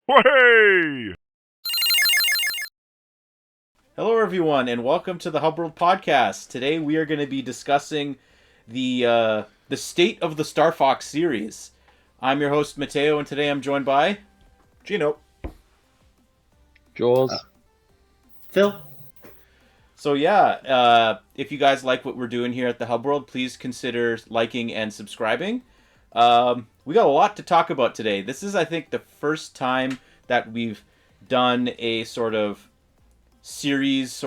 Hey! Hello, everyone, and welcome to the Hub World Podcast. Today, we are going to be discussing the state of the Star Fox series. I'm your host Mateo, and today I'm joined by Gino. Jules. Phil? So yeah, if you guys like what we're doing here at the Hub World, please consider liking and subscribing. We got a lot to talk about today. This is, I think, the first time that we've done a sort of series,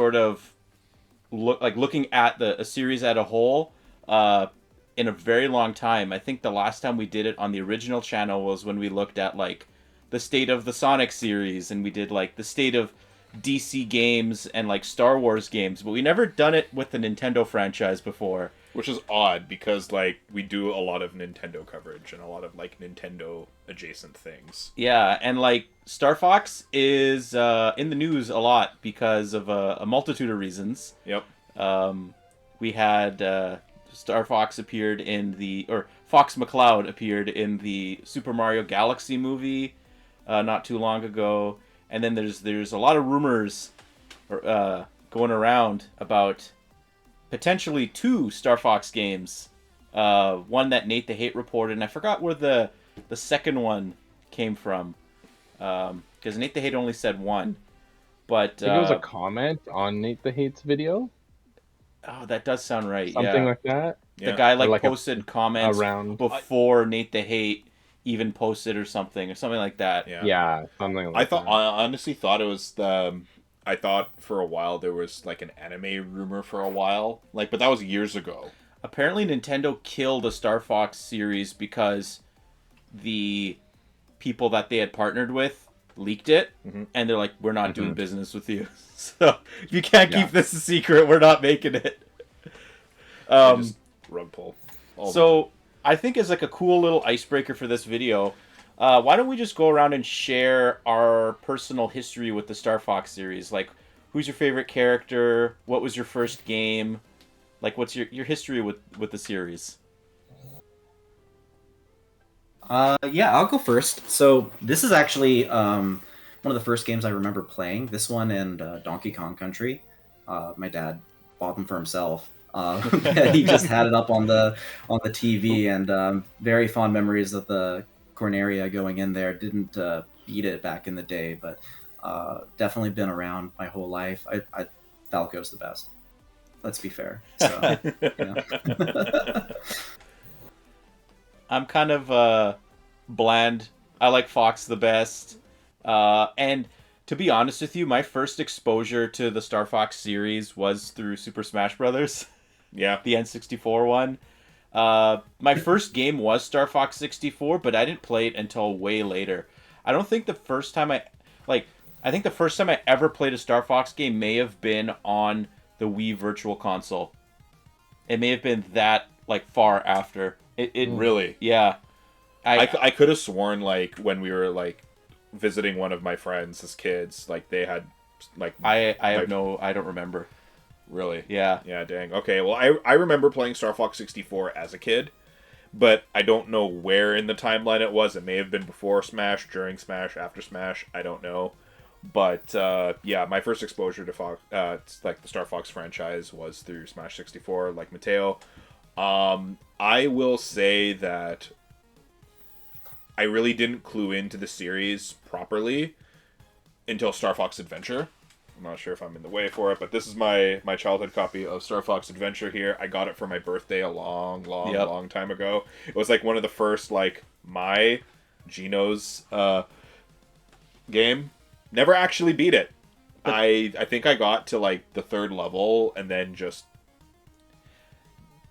looking at a series as a whole, in a very long time. I think the last time we did it on the original channel was when we looked at like the state of the Sonic series, and we did like the state of DC games and like Star Wars games, but we never done it with the Nintendo franchise before. Which is odd because, like, we do a lot of Nintendo coverage and a lot of, like, Nintendo adjacent things. Yeah, and like Star Fox is in the news a lot because of a multitude of reasons. Yep. We had Star Fox appeared in or Fox McCloud appeared in the Super Mario Galaxy movie not too long ago, and then there's a lot of rumors going around about potentially two Star Fox games. One that Nate the Hate reported, and I forgot where the second one came from, because Nate the Hate only said one. But I think it was a comment on Nate the Hate's video. Oh, that does sound right. Something yeah. like that. The guy like posted comments around before Nate the Hate even posted or something like that. Yeah, something like I thought, that. I honestly thought it was I thought for a while there was, like, an anime rumor for a while. Like, but that was years ago. Apparently, Nintendo killed the Star Fox series because the people that they had partnered with leaked it, and they're like, "We're not doing business with you. So if you can't keep this a secret, we're not making it." Just rug pull. So I think as like a cool little icebreaker for this video, why don't we just go around and share our personal history with the Star Fox series? Like, who's your favorite character? What was your first game? Like, what's your history with the series? Yeah, I'll go first. So this is actually one of the first games I remember playing. This one and Donkey Kong Country. My dad bought them for himself. He just had it up on the TV, and very fond memories of the Corneria going in there. Didn't beat it back in the day, but definitely been around my whole life. Falco's the best. Let's be fair. So, yeah. I'm kind of bland. I like Fox the best. And to be honest with you, my first exposure to the Star Fox series was through Super Smash Brothers. Yeah. The N64 one. My first game was Star Fox 64, but I didn't play it until way later. I don't think the first time I think the first time I ever played a Star Fox game may have been on the Wii Virtual Console. It may have been that, like, far after. It Really? Yeah. I could have sworn, like, when we were, like, visiting one of my friends as kids, like, they had, like... I don't remember. Really? Yeah. Yeah, dang. Okay, well, I remember playing Star Fox 64 as a kid, but I don't know where in the timeline it was. It may have been before Smash, during Smash, after Smash. I don't know. But, yeah, my first exposure to Fox, like, the Star Fox franchise was through Smash 64, like Mateo. I will say that I really didn't clue into the series properly until Star Fox Adventure. I'm not sure if I'm in the way for it, but this is my childhood copy of Star Fox Adventure here. I got it for my birthday a long time ago. It was like one of the first, like, Gino's game. Never actually beat it. I think I got to, like, the third level and then just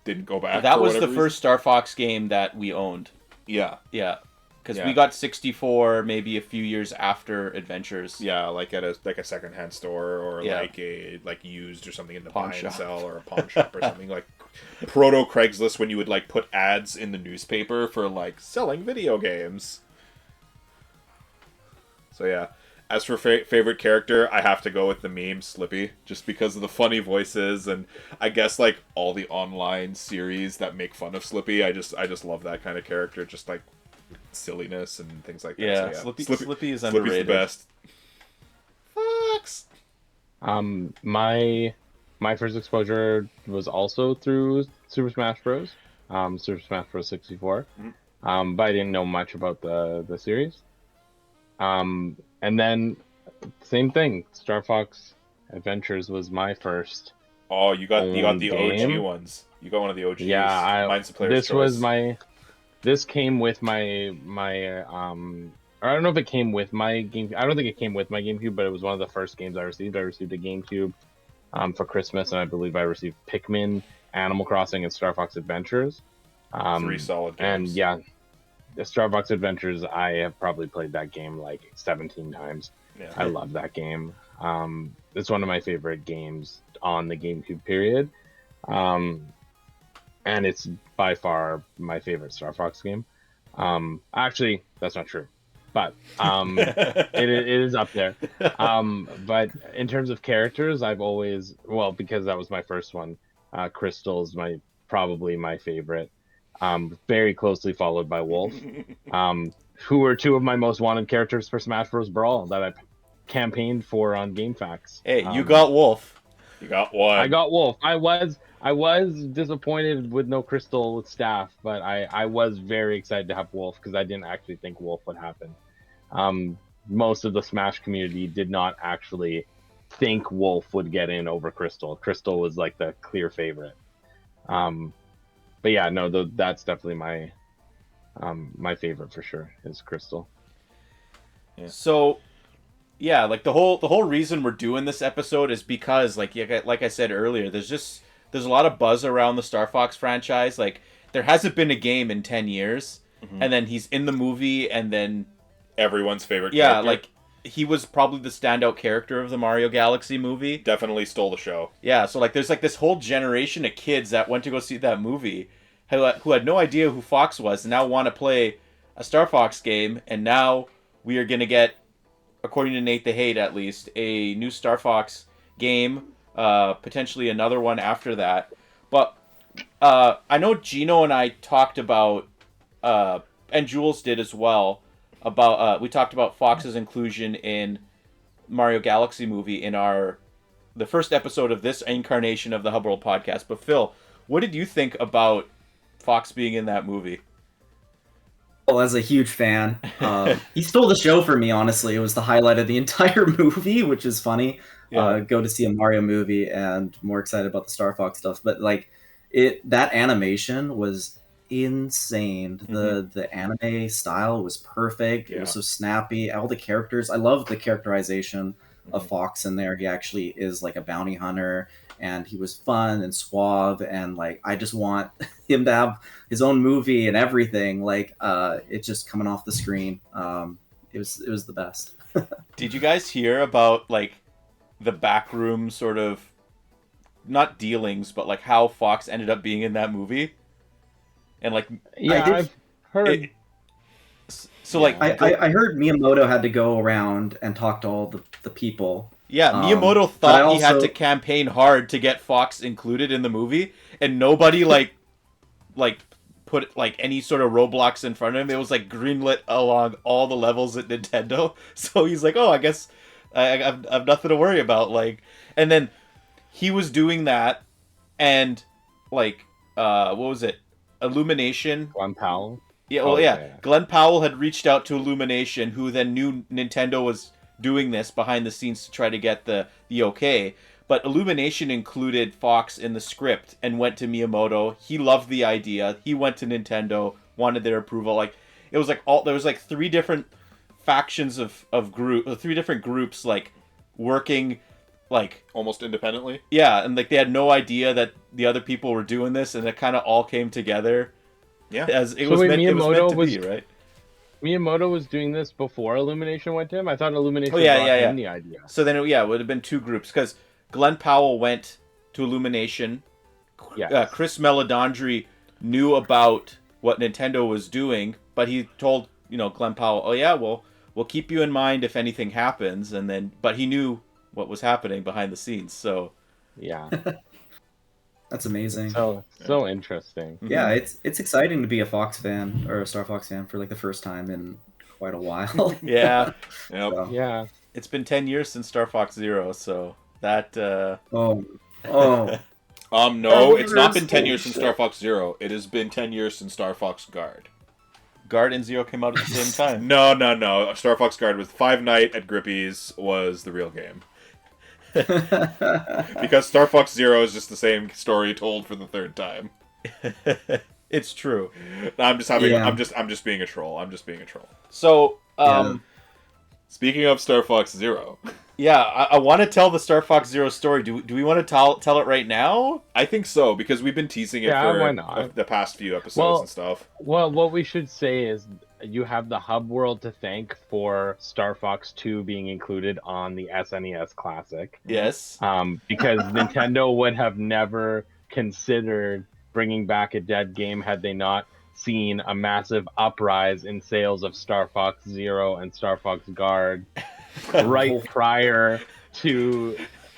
didn't go back. That was the first Star Fox game that we owned. Yeah. Yeah. Because we got 64 maybe a few years after Adventures. Yeah, like at a secondhand store or like a used or something in the buy and sell or a pawn shop or something, like proto Craigslist when you would like put ads in the newspaper for like selling video games. So yeah, as for favorite character, I have to go with the meme Slippy, just because of the funny voices and I guess like all the online series that make fun of Slippy. I just love that kind of character. Just like silliness and things like that. Yeah, So, Slippy is Slippy's underrated. the best. Fox. My first exposure was also through Super Smash Bros. Super Smash Bros. 64. But I didn't know much about the series. And then same thing. Star Fox Adventures was my first. Oh, you got the OG game. ones. You got one of the OGs. Yeah, Mine's the player's this choice. was my. This came with my or I don't know if it came with my game. I don't think it came with my GameCube, but it was one of the first games I received. I received a GameCube for Christmas, and I believe I received Pikmin, Animal Crossing, and Star Fox Adventures. 3 solid And games. yeah, the Star Fox Adventures, I have probably played that game like 17 times. Yeah. I love that game. It's one of my favorite games on the GameCube period. And it's by far my favorite Star Fox game. Actually, that's not true, but it is up there. But in terms of characters, I've always, well, because that was my first one, Crystal's probably my favorite. Very closely followed by Wolf, who were two of my most wanted characters for Smash Bros. Brawl that I campaigned for on GameFAQs. Hey, you got Wolf. You got one. I got Wolf. I was disappointed with no Crystal staff, but I was very excited to have Wolf because I didn't actually think Wolf would happen. Most of the Smash community did not actually think Wolf would get in over Crystal. Crystal was like the clear favorite. But yeah, no, that's definitely my my favorite for sure is Crystal. Yeah. So, yeah, like the whole reason we're doing this episode is because, like I said earlier, there's a lot of buzz around the Star Fox franchise. Like, there hasn't been a game in 10 years, and then he's in the movie, and then everyone's favorite yeah, character. like he was probably the standout character of the Mario Galaxy movie. Definitely stole the show. Yeah, so like there's like this whole generation of kids that went to go see that movie who had no idea who Fox was and now want to play a Star Fox game, and now we are going to get, according to Nate the Hate at least, a new Star Fox game, potentially another one after that. But I know Gino and I talked about, and Jules did as well, about we talked about Fox's inclusion in Mario Galaxy movie in the first episode of this incarnation of the Hub World podcast. But Phil, what did you think about Fox being in that movie? Well, as a huge fan, he stole the show for me. Honestly, it was the highlight of the entire movie, which is funny. Yeah. Go to see a Mario movie and more excited about the Star Fox stuff. But like, that animation was insane. The anime style was perfect. It was so snappy. All the characters, I love the characterization of Fox in there. He actually is like a bounty hunter, and he was fun and suave, and like I just want him to have his own movie and everything. Like it's just coming off the screen. It was the best. Did you guys hear about like the backroom sort of, not dealings, but like how Fox ended up being in that movie? And like, Yeah, I've heard. So like, I heard Miyamoto had to go around and talk to all the people. yeah, Miyamoto thought he had to campaign hard to get Fox included in the movie, and nobody like put like any sort of roadblocks in front of him. It was like greenlit along all the levels at Nintendo. So he's like, oh, I guess I've nothing to worry about. Like, and then he was doing that, and like, what was it? Illumination. Glenn Powell. Yeah, well, yeah. Glenn Powell had reached out to Illumination, who then knew Nintendo was doing this behind the scenes to try to get the okay. But Illumination included Fox in the script and went to Miyamoto. He loved the idea. He went to Nintendo, wanted their approval. Like, it was like there was like three different factions of three different groups like working like almost independently. Yeah, and like they had no idea that the other people were doing this, and it kind of all came together. Yeah, as it was meant to be, right? Miyamoto was doing this before Illumination went to him. I thought Illumination brought him the idea. So then, it would have been two groups because Glenn Powell went to Illumination. Yes. Chris Meledandri knew about what Nintendo was doing, but he told Glenn Powell, "Oh yeah, we'll keep you in mind if anything happens." But he knew what was happening behind the scenes. So yeah. That's amazing. So interesting. Yeah, it's exciting to be a Fox fan or a Star Fox fan for like the first time in quite a while. Yeah, Yep. So, Yeah. it's been 10 years since Star Fox Zero, so that oh, oh, No, it's not been Years. 10 Oh, years since shit. Star Fox Zero. It has been 10 years since Star Fox Guard. Guard and Zero came out at the same time. No. Star Fox Guard with Five Night at Grippy's was the real game. Because Star Fox Zero is just the same story told for the third time. It's true. I'm just having. Yeah. I'm just being a troll. I'm just being a troll. So, Yeah. Speaking of Star Fox Zero, yeah, I want to tell the Star Fox Zero story. Do we want to tell it right now? I think so because we've been teasing it Yeah, for why not? the past few episodes Well- and stuff. Well, what we should say is you have the hub world to thank for Star Fox 2 being included on the SNES Classic. Yes. Because Nintendo would have never considered bringing back a dead game had they not seen a massive uprise in sales of Star Fox Zero and Star Fox Guard right prior to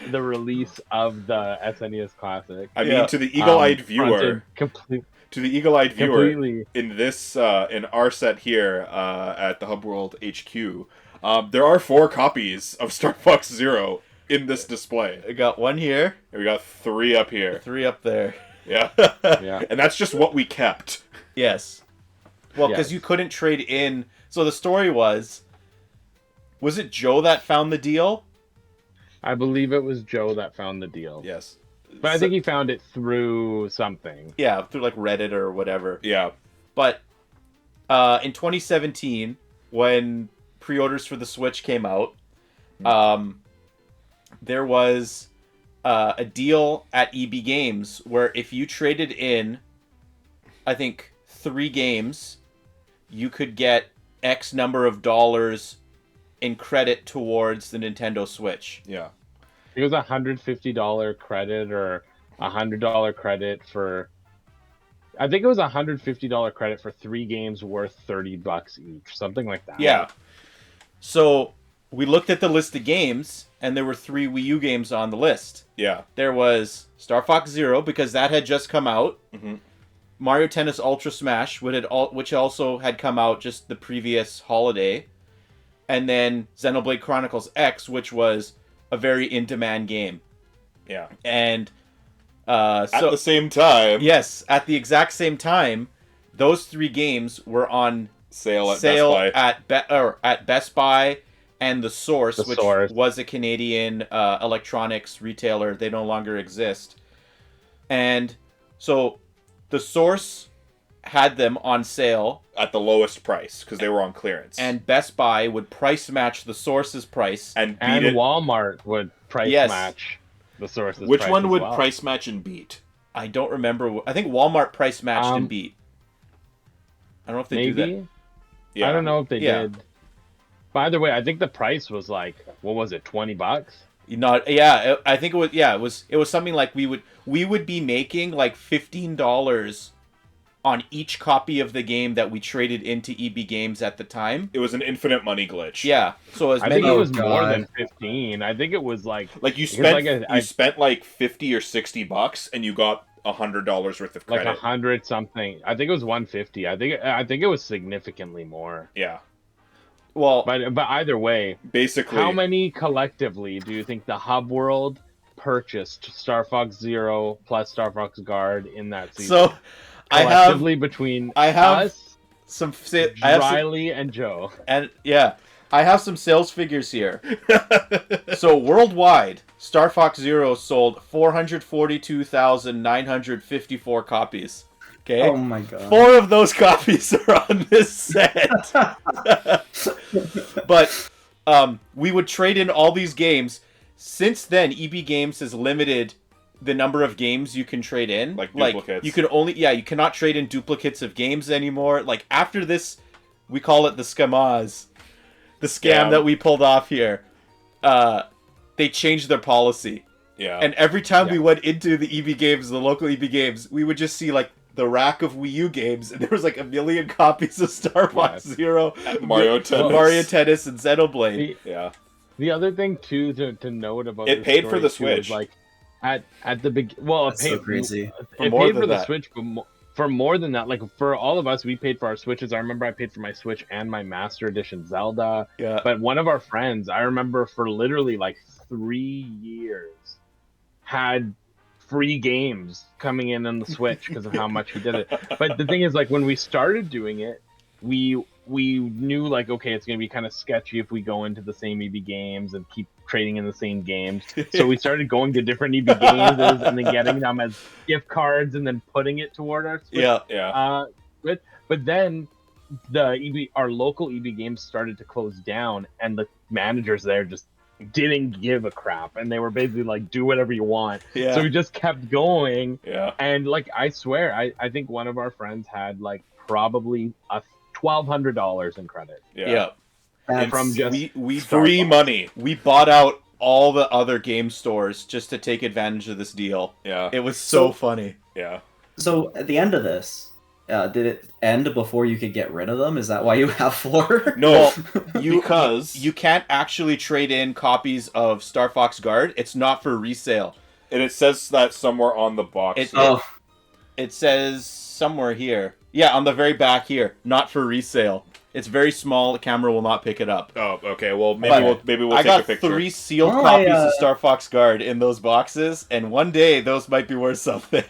the release of the SNES Classic. I Yeah. mean, to the eagle-eyed viewer, Completely. in this in our set here at the Hub World HQ, there are 4 copies of Star Fox Zero in this display. I got one here, And we got 3 up here. 3 up there. Yeah. Yeah. And that's just what we kept. Yes. Well, because Yes. you couldn't trade in. So the story was it Joe that found the deal? I believe it was Joe that found the deal. Yes. But I think he found it through something. Yeah, through like Reddit or whatever. Yeah. But in 2017, when pre-orders for the Switch came out, there was a deal at EB Games where if you traded in, I think, 3 games, you could get X number of dollars in credit towards the Nintendo Switch. Yeah. It was $150 credit or $100 credit for. I think it was $150 credit for 3 games worth $30 each, something like that. Yeah. So we looked at the list of games, and there were 3 Wii U games on the list. Yeah. There was Star Fox Zero, because that had just come out. Mm-hmm. Mario Tennis Ultra Smash, which also had come out just the previous holiday. And then Xenoblade Chronicles X, which was a very in-demand game. Yeah. And At the same time, yes, at the exact same time, those 3 games were on sale at sale Best Buy. at Best Buy and The Source, The which Source. was a Canadian electronics retailer. They no longer exist. And so The Source had them on sale, At the lowest price because they were on clearance. and Best Buy would price match The Source's price. and beat And it. Walmart would price Yes. match the Source's Which price one as would well. price match and beat? I don't remember. I think Walmart price matched and beat. I don't know if they do that. Maybe? Yeah. I don't know if they Yeah. did. But either way, I think the price was like, what was it, $20? I think it was. Yeah, it was something like we would be making like $15 on each copy of the game that we traded into EB Games at the time. It was an infinite money glitch. Yeah, so as I many think it was Oh, more God. than 15. I think it was like Like you Because, spent like, I- you spent like $50 or $60 and you got $100 worth of like credit. 100 something. I think it was 150. I think it was significantly more. Yeah. well, But either way, Basically, how many collectively do you think the Hub World purchased Star Fox Zero plus Star Fox Guard in that season? so I have collectively between I have us, some I have some, Riley, and Joe. and yeah, I have some sales figures here. So worldwide, Star Fox Zero sold 442,954 copies. Okay. Oh my god. 4 of those copies are on this set. But we would trade in all these games. Since then, EB Games has limited the number of games you can trade in. Like duplicates. You can only you cannot trade in duplicates of games anymore. Like after this, we call it the scamaz. The scam that we pulled off here. They changed their policy. Yeah. And every time Yeah. we went into the EB Games, the local EB Games, we would just see like the rack of Wii U games, and there was like 1 million copies of Star Fox Yes. Zero, Mario Tennis. Mario Tennis, and Xenoblade. The, Yeah. the other thing too to note about It this paid for story, the too, is, Switch. like at the big. Well, That's so crazy. For it more paid than for the that. Switch, but for more than that, like for all of us, we paid for our Switches. I remember I paid for my Switch and my Master Edition Zelda. Yeah. But one of our friends, I remember for literally like 3 years, had free games coming in on the Switch because of how much he did it. But the thing is, like when we started doing it, we knew like, okay, it's gonna be kind of sketchy if we go into the same EB games and keep trading in the same games. So we started going to different EB games and then getting them as gift cards and then putting it toward our Switch. Yeah. But then our local EB games started to close down, and the managers there just didn't give a crap, and they were basically like, do whatever you want. Yeah. So we just kept going. Yeah. And like, I swear, I think one of our friends had like probably $1,200 in credit. Yeah. From just we Free money. We bought out all the other game stores just to take advantage of this deal. Yeah. It was so funny. Yeah. So at the end of this, did it end before you could get rid of them? Is that why you have 4? No, Because you can't actually trade in copies of Star Fox Guard. It's not for resale. and it says that somewhere on the box. It says somewhere here. Yeah, on the very back here. Not for resale. It's very small. The camera will not pick it up. Oh, okay. Well, maybe we'll I take got a picture. 3 sealed Oh, copies I, of Star Fox Guard in those boxes, and one day those might be worth something.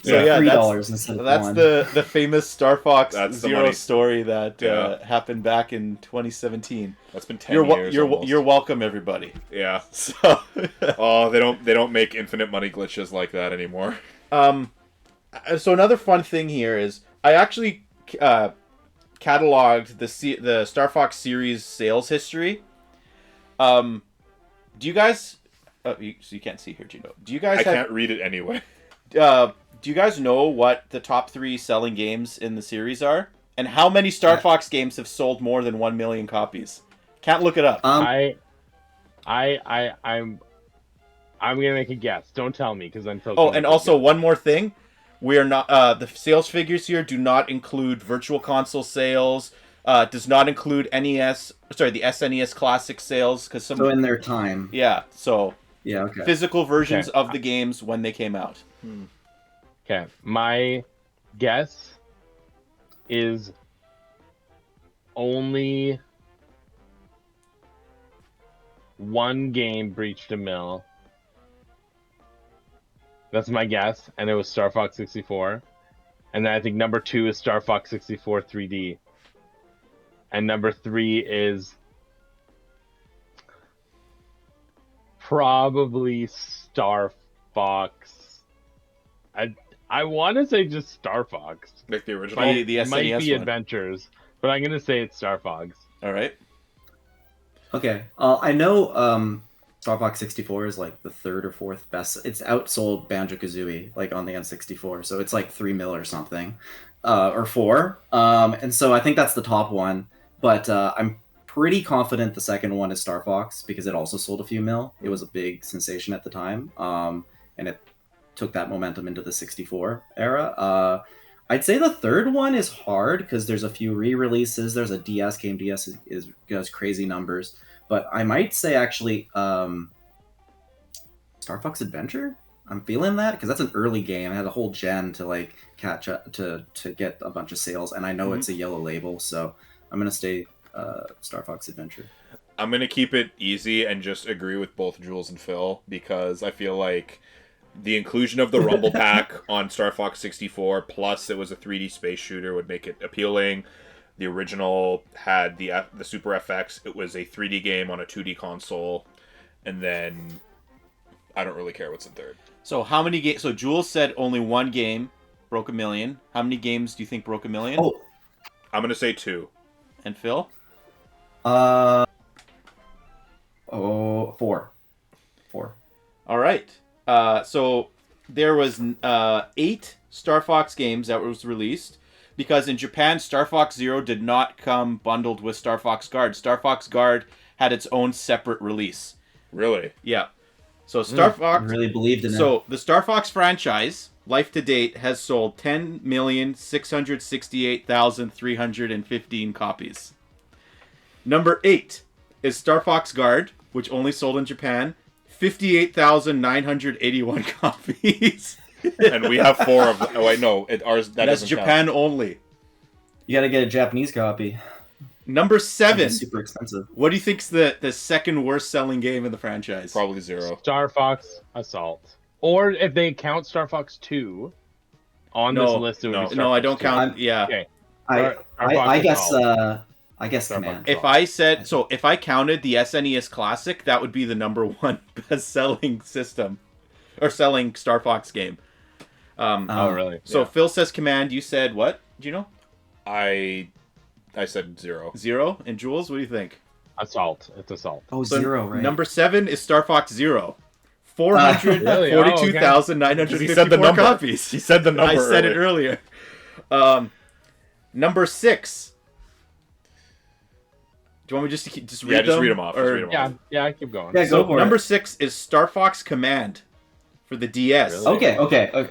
So yeah, $3 instead of that's $1. the famous Star Fox That's the Zero money. story that Yeah. happened back in 2017. That's been 10 years. Almost. You're welcome, everybody. Yeah. So, Oh, they don't make infinite money glitches like that anymore. so another fun thing here is I actually cataloged the Star Fox series sales history. Do you guys? So you can't see here, Gino. Do you guys? I can't read it anyway. Do you guys know what the top 3 selling games in the series are? And how many Star Fox games have sold more than 1 million copies? Can't look it up. I'm gonna make a guess. Don't tell me because I'm so. Oh, and also one more thing. We are not the sales figures here do not include virtual console sales. Does not include NES. Sorry, the SNES Classic sales because some. So in their time. Yeah. So Yeah. Okay. physical versions of the games when they came out. Okay, my guess is only one game breached a mill. That's my guess, and it was Star Fox 64. And then I think number 2 is Star Fox 64 3D. And number 3 is probably Star Fox. I want to say just Star Fox. Like the original. The It might SNES be one. Adventures, but I'm gonna say it's Star Fox. All right. Okay. I know Star Fox 64 is like the 3rd or 4th best. It's outsold Banjo-Kazooie like on the N64, so it's like 3 mil or something, or 4. And so I think that's the top one. But I'm pretty confident the second one is Star Fox because it also sold a few mil. It was a big sensation at the time, and it took that momentum into the 64 era. I'd say the third one is hard because there's a few re-releases. There's a DS game. DS has crazy numbers. But I might say actually Star Fox Adventure? I'm feeling that because that's an early game. I had a whole gen to like catch up to get a bunch of sales, and I know it's a yellow label, so I'm gonna stay Star Fox Adventure. I'm gonna keep it easy and just agree with both Jules and Phil because I feel like the inclusion of the Rumble Pack on Star Fox 64, plus it was a 3D space shooter, would make it appealing. The original had the Super FX. It was a 3D game on a 2D console, and then I don't really care what's in third. So how many games? So Jules said only one game broke 1 million. How many games do you think broke 1 million? Oh, I'm gonna say 2. And Phil? 4. All right. So there was 8 Star Fox games that was released because in Japan, Star Fox Zero did not come bundled with Star Fox Guard. Star Fox Guard had its own separate release. Really? Yeah. So Star Fox I really believed in it. So the Star Fox franchise, life to date, has sold 10,668,315 copies. Number 8 is Star Fox Guard, which only sold in Japan 58,981 copies. And we have 4 of them. Oh, wait, no. Ours, that That's doesn't Japan count. only. You gotta get a Japanese copy. Number 7. It's super expensive. What do you think's the second worst selling game in the franchise? Probably 0. Star Fox Assault. Or if they count Star Fox 2 on this list, it would be Star No, Fox I don't 2. count. Yeah. Okay. I guess Star Command. Fox. If I counted the SNES Classic, that would be the number 1 best selling system or selling Star Fox game. Oh, really? So Yeah. Phil says Command. You said what? Do you know? I said 0. 0. And Jules, what do you think? Assault. It's Assault. Oh, So 0, right? Number 7 is Star Fox Zero. 442,954 He said the number. copies. He said the number. I said it earlier. Number 6. Do you want me just to just read them? Just read them off. Or- Just read 'em off. Yeah, keep going. Yeah, So go for number it. 6 is Star Fox Command for the DS. Really? Okay.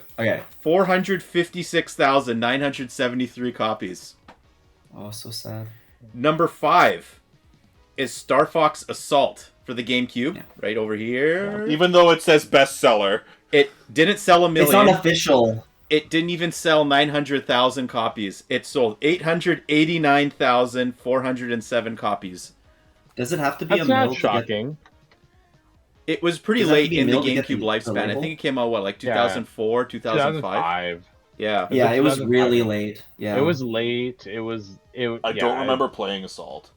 456,973 copies. Oh, so sad. Number 5 is Star Fox Assault for the GameCube, Yeah. right over here. Even though it says bestseller. It didn't sell a It's million. not official. It didn't even sell 900,000 copies. It sold 889,407 copies. Does it have to be That's a mill not to get... shocking. It was pretty Does that have to late be in the milled to get GameCube the lifespan. I label? think it came out, like 2004, 2005? 2005. Yeah. Yeah, it was 2005. really late. Yeah. It was late. I don't remember playing Assault.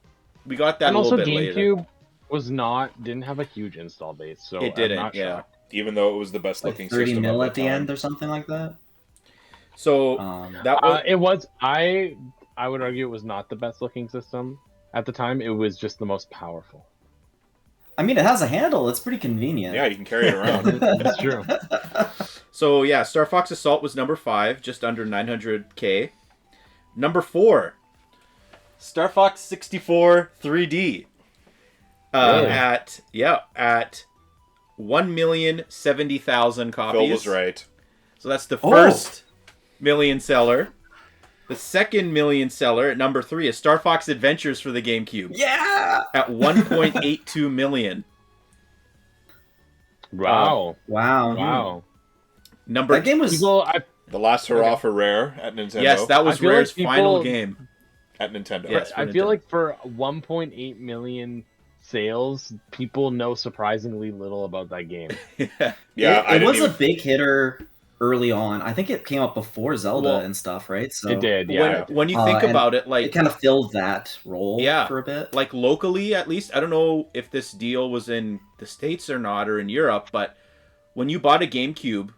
We got that And a also, little bit later. GameCube didn't have a huge install base, so It didn't, I'm not yeah. shocked. Even though it was the best like looking 30 system mil of at the time. end or something like that. So that was... It was. I would argue it was not the best looking system at the time. It was just the most powerful. I mean, it has a handle. It's pretty convenient. Yeah, you can carry it around. That's true. So yeah, Star Fox Assault was number 5, just under 900K. Number 4, Star Fox 64 3D. Really? At 1,070,000 copies. Phil was right. So that's the Oh. first million seller. The second million seller at number 3 is Star Fox Adventures for the GameCube Yeah. at 1.82 million. Wow. Wow. Wow. Number That game was. People, The last hurrah for Rare at Nintendo. Yes, that was I feel Rare's like final people- game. At Nintendo. Yes. for I feel Nintendo. like for 1.8 million sales, people know surprisingly little about that game. Yeah, I it didn't was even... a big hitter early on. I think it came out before Zelda Well, and stuff, right? So It did, yeah. When you think and about it, it like kind of filled that role Yeah. for a bit. like locally at least, I don't know if this deal was in the States or not, or in Europe, but when you bought a GameCube,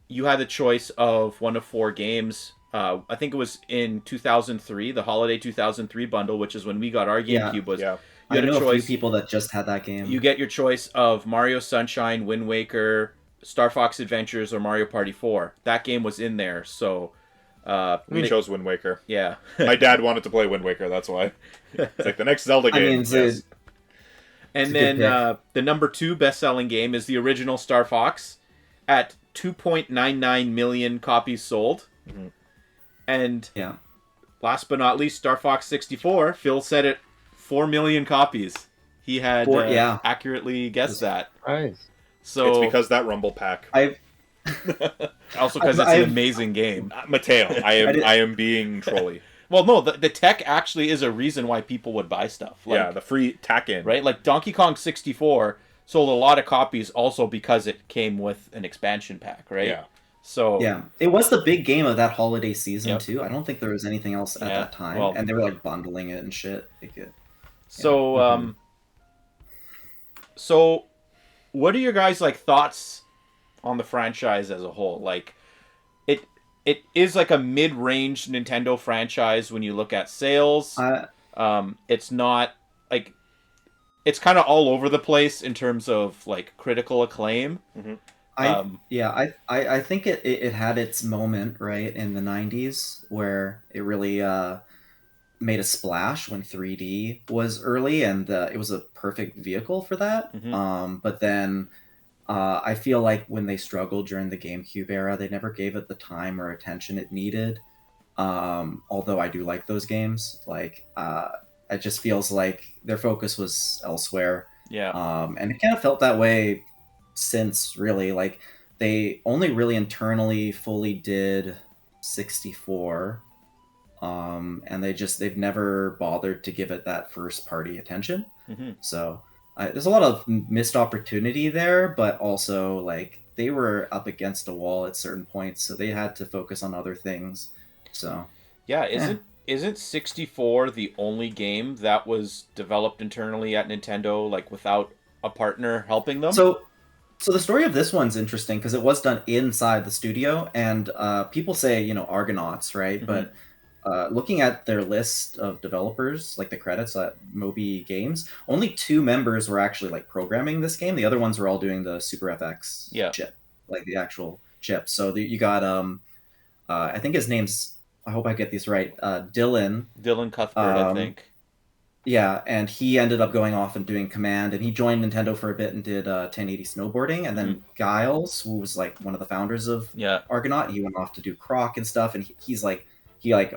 you had the choice of one of 4 games. I think it was in 2003, the holiday 2003 bundle, which is when we got our Yeah. GameCube. Was Yeah. you I had know a a few choice. people that just had that game. You get your choice of Mario Sunshine, Wind Waker, Star Fox Adventures, or Mario Party 4. That game was in there, so We chose Wind Waker. yeah. My dad wanted to play Wind Waker, that's why. It's like the next Zelda I game. mean, it's yes. And It's a then good the number 2 best-selling game is the original Star Fox at 2.99 million copies sold. Mhm. And yeah. last but not least, Star Fox 64. Phil said it 4 million copies. He had Yeah. accurately guessed that. Nice. So It's because that Rumble Pack. also because it's an amazing game. Mateo, did- I am being trolly. Well, no, the tech actually is a reason why people would buy stuff. Like, Yeah, the free tack in. right? Like Donkey Kong 64 sold a lot of copies also because it came with an expansion pack, right? Yeah. So Yeah, it was the big game of that holiday season Yep. too. I don't think there was anything else at Yeah, that time, well- and they were like bundling it and shit. So so what are your guys like thoughts on the franchise as a whole? Like it is like a mid-range Nintendo franchise when you look at sales. It's not like it's kind of all over the place in terms of like critical acclaim. I think it had its moment right in the 90s where it really made a splash when 3D was early, and it was a perfect vehicle for that. Mhm. But then I feel like when they struggled during the GameCube era, they never gave it the time or attention it needed. Although I do like those games, like it just feels like their focus was elsewhere. Yeah. And it kind of felt that way since, really. Like, they only really internally fully did 64, and they've never bothered to give it that first party attention. Mm-hmm. So there's a lot of missed opportunity there, but also like they were up against a wall at certain points, so they had to focus on other things. So Yeah, isn't 64 the only game that was developed internally at Nintendo, like without a partner helping them? So the story of this one's interesting because it was done inside the studio, and people say, Argonauts, right? Mhm. But looking at their list of developers, like the credits at Moby Games, only 2 members were actually like programming this game. The other ones were all doing the Super FX chip, like the actual chip. So you got I think his name's, I hope I get these right, Dylan. Dylan Cuthbert, I think. Yeah, and he ended up going off and doing Command, and he joined Nintendo for a bit and did 1080 snowboarding. And then Giles, who was like one of the founders of Argonaut, he went off to do Croc and stuff, and he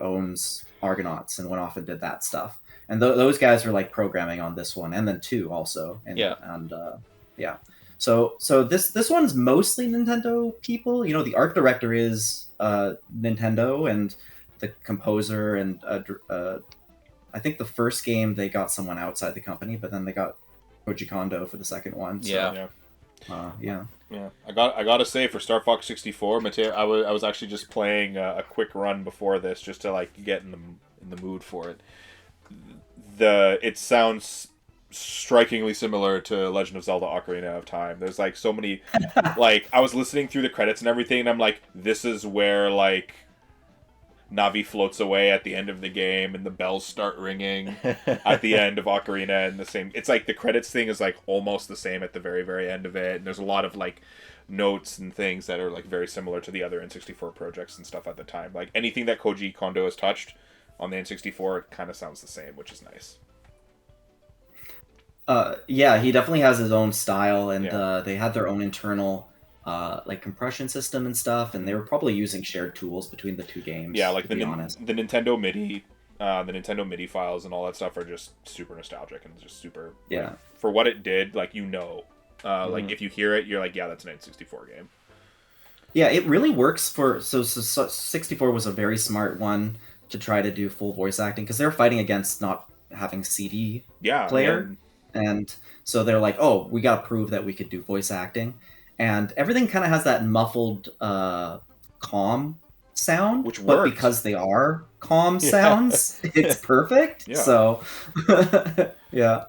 owns Argonauts and went off and did that stuff. And those guys were like programming on this one, and then 2 also. And, So this one's mostly Nintendo people. The art director is Nintendo, and the composer and I think the first game they got someone outside the company, but then they got Koji Kondo for the second one. So, Yeah. I gotta say, for Star Fox 64, Mateo, I was actually just playing a quick run before this just to like get in the mood for it. It sounds strikingly similar to Legend of Zelda: Ocarina of Time. There's like so many, like I was listening through the credits and everything, and I'm like, this is where like Navi floats away at the end of the game and the bells start ringing at the end of Ocarina, and the same, it's like the credits thing is like almost the same at the very, very end of it, and there's a lot of like notes and things that are like very similar to the other N64 projects and stuff at the time. Like anything that Koji Kondo has touched on the N64, it kind of sounds the same, which is nice. Yeah, he definitely has his own style, and they had their own internal like compression system and stuff, and they were probably using shared tools between the 2 games. Yeah, like the Nintendo MIDI, the Nintendo MIDI files and all that stuff are just super nostalgic and just super. Yeah. Like, for what it did, like like if you hear it, you're like, yeah, that's an N64 game. Yeah, it really works for. So 64 was a very smart one to try to do full voice acting because they're fighting against not having CD player, and so they're like, oh, we got to prove that we could do voice acting. And everything kind of has that muffled, calm sound, which works. But because they are calm sounds, it's perfect. Yeah. So, yeah.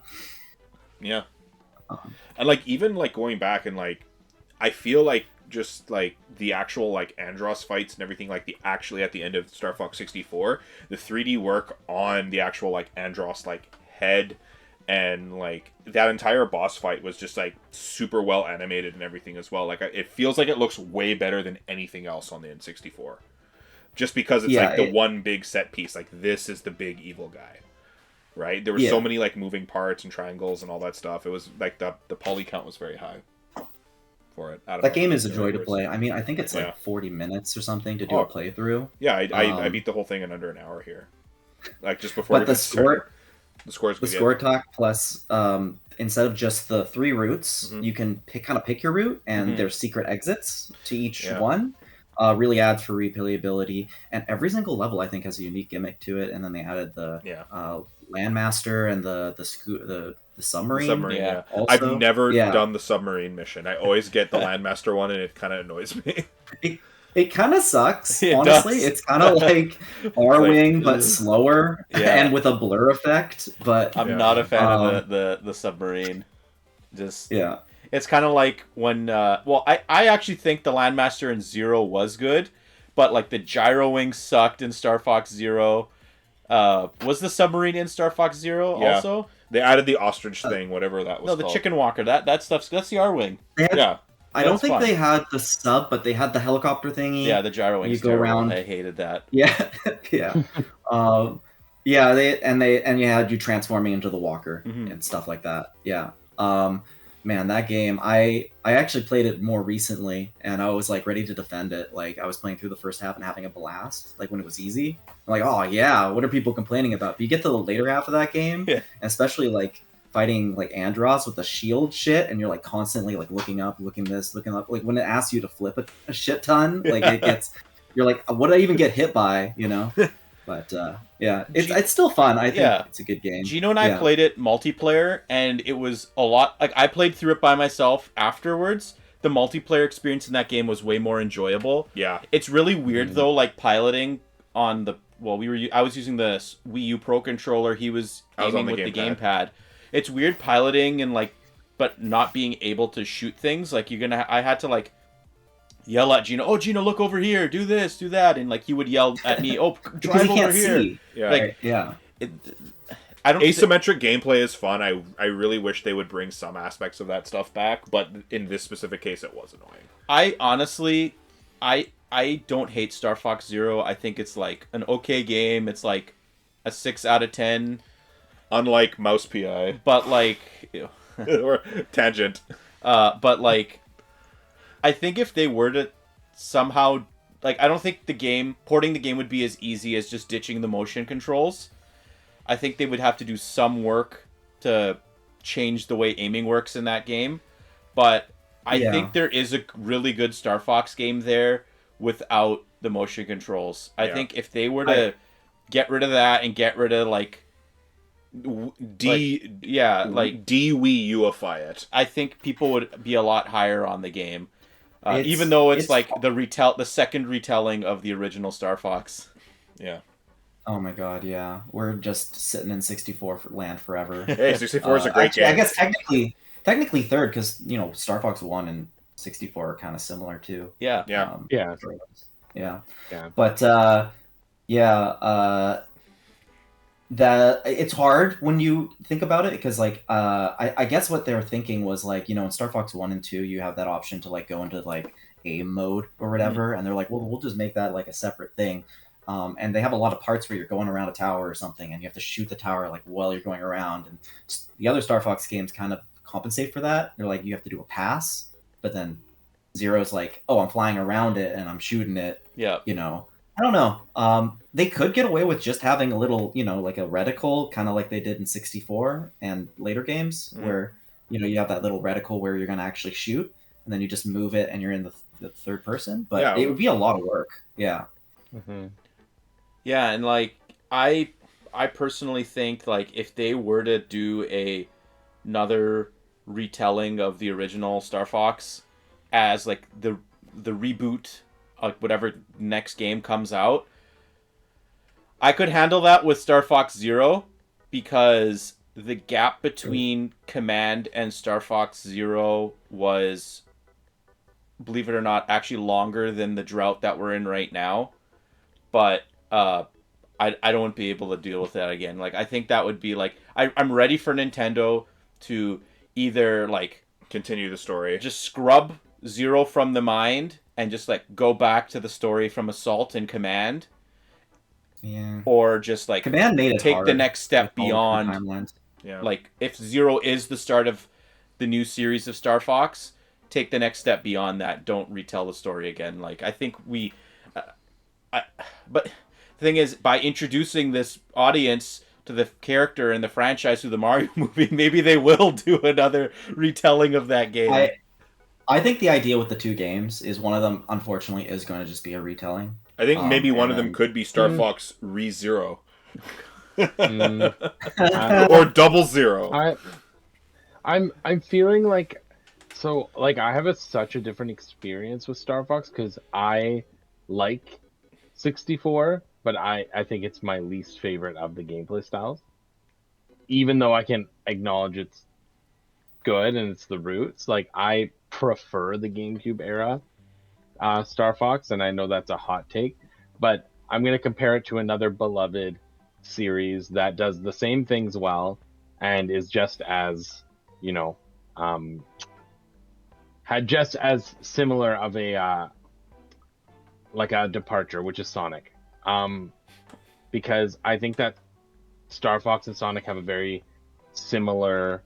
And like even like going back and like, I feel like just like the actual like Andros fights and everything, like actually at the end of Star Fox 64, the 3D work on the actual like Andros like head. And like that entire boss fight was just like super well animated and everything as well. Like it feels like it looks way better than anything else on the N64, just because it's like the one big set piece. Like this is the big evil guy, right? There were so many like moving parts and triangles and all that stuff. It was like the poly count was very high for it. That game is a joy to play. I mean, I think it's like 40 minutes or something to do a playthrough. Yeah, I beat the whole thing in under an hour here, like just before. But the score. The score talk plus instead of just the 3 routes, you can pick your route, and there's secret exits to each one. Really adds for replayability, and every single level I think has a unique gimmick to it. And then they added the Landmaster and the submarine. Also, I've never done the submarine mission. I always get the Landmaster one, and it kind of annoys me. It kind of sucks, honestly. It's kind of like R-Wing, but slower and with a blur effect. But I'm not a fan of the submarine. It's kind of like when I actually think the Landmaster in Zero was good, but like the gyro wing sucked in Star Fox Zero. Was the submarine in Star Fox Zero also? They added the ostrich thing, whatever that was. No, the chicken walker. That stuff's that's the R-Wing. I don't think they had the sub, but they had the helicopter thingy. Yeah, the gyro wing. You go around. I hated that. Yeah, yeah, and you had you transforming into the walker and stuff like that. Yeah, man, that game. I actually played it more recently, and I was like ready to defend it. Like I was playing through the first half and having a blast. Like when it was easy, I'm like, oh yeah, what are people complaining about? But you get to the later half of that game, and especially like fighting like Andros with the shield shit, and you're like constantly like looking up, looking up. Like when it asks you to flip a shit ton, like it gets, you're like, what did I even get hit by? You know. But yeah, it's still fun. I think it's a good game. Gino and I played it multiplayer, and it was a lot. Like I played through it by myself afterwards. The multiplayer experience in that game was way more enjoyable. Yeah, it's really weird though, like piloting on the I was using the Wii U Pro controller. He was aiming with the gamepad. It's weird piloting and like, but not being able to shoot things. Like I had to like yell at Gino, oh Gino, look over here, do this, do that, and like he would yell at me, oh drive over here. See. Yeah, like I don't asymmetric gameplay is fun. I really wish they would bring some aspects of that stuff back, but in this specific case, it was annoying. I honestly, I don't hate Star Fox Zero. I think it's like an okay game. It's like a 6 out of 10. Unlike Mouse PI, but like or Tangent. But like, I think if they were to somehow, like, I don't think porting the game would be as easy as just ditching the motion controls. I think they would have to do some work to change the way aiming works in that game. But I think there is a really good Star Fox game there without the motion controls. I think if they were to get rid of that and get rid of like de-Wii Uify it, I think people would be a lot higher on the game. Even though it's like the second retelling of the original Star Fox. Yeah. Oh my god, yeah. We're just sitting in 64 land forever. Hey, 64 is a great game. I guess technically third, because Star Fox 1 and 64 are kind of similar too. Yeah. Yeah. But that it's hard when you think about it, because like I guess what they were thinking was like, in Star Fox 1 and 2 you have that option to like go into like aim mode or whatever, and they're like, well, we'll just make that like a separate thing. And they have a lot of parts where you're going around a tower or something, and you have to shoot the tower like while you're going around. And the other Star Fox games kind of compensate for that. They're like, you have to do a pass, but then Zero's like, oh, I'm flying around it and I'm shooting it. Yeah. I don't know. They could get away with just having a little, like a reticle, kind of like they did in 64 and later games, where you have that little reticle where you're going to actually shoot, and then you just move it and you're in the third person. But it would be a lot of work. Yeah. Mm-hmm. Yeah, and like I personally think like if they were to do another retelling of the original Star Fox as like the reboot, like whatever next game comes out, I could handle that with Star Fox Zero, because the gap between Command and Star Fox Zero was, believe it or not, actually longer than the drought that we're in right now. But I don't be able to deal with that again. Like, I think that would be like, I'm ready for Nintendo to either like continue the story, just scrub Zero from the mind and just like go back to the story from Assault and Command. Yeah. Or just like Command made it take hard the next step beyond. Yeah. Like if Zero is the start of the new series of Star Fox, take the next step beyond that. Don't retell the story again. Like, I think we but the thing is, by introducing this audience to the character and the franchise through the Mario movie, maybe they will do another retelling of that game. I think the idea with the two games is one of them, unfortunately, is going to just be a retelling. I think maybe one of them could be Star Fox Re-Zero. Or Double Zero. I'm feeling like, so like I have such a different experience with Star Fox, because I like 64, but I think it's my least favorite of the gameplay styles. Even though I can acknowledge it's good and it's the roots, like I prefer the GameCube era Star Fox, and I know that's a hot take, but I'm going to compare it to another beloved series that does the same things well and is just as, had just as similar of a like a departure, which is Sonic. Because I think that Star Fox and Sonic have a very similar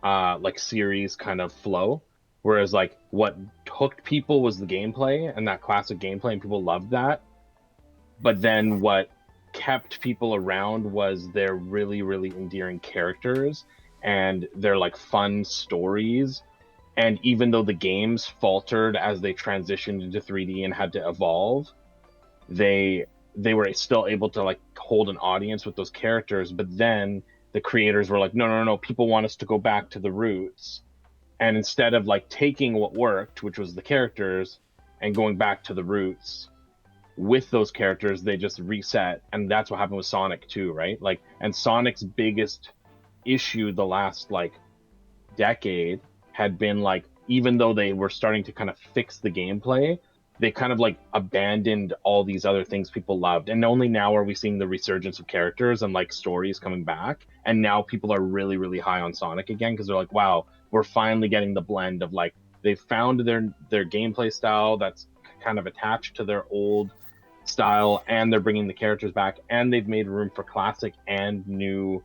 like series kind of flow, whereas like what hooked people was the gameplay and that classic gameplay, and people loved that. But then what kept people around was their really, really endearing characters and their like fun stories. And even though the games faltered as they transitioned into 3D and had to evolve, they were still able to like hold an audience with those characters. But then the creators were like, no, no, no, people want us to go back to the roots. And instead of like taking what worked, which was the characters, and going back to the roots with those characters, they just reset. And that's what happened with Sonic too, right? Like, and Sonic's biggest issue the last like decade had been like, even though they were starting to kind of fix the gameplay, they kind of like abandoned all these other things people loved. And only now are we seeing the resurgence of characters and like stories coming back. And now people are really, really high on Sonic again because they're like, wow, we're finally getting the blend of like, they found their gameplay style that's kind of attached to their old style, and they're bringing the characters back, and they've made room for classic and new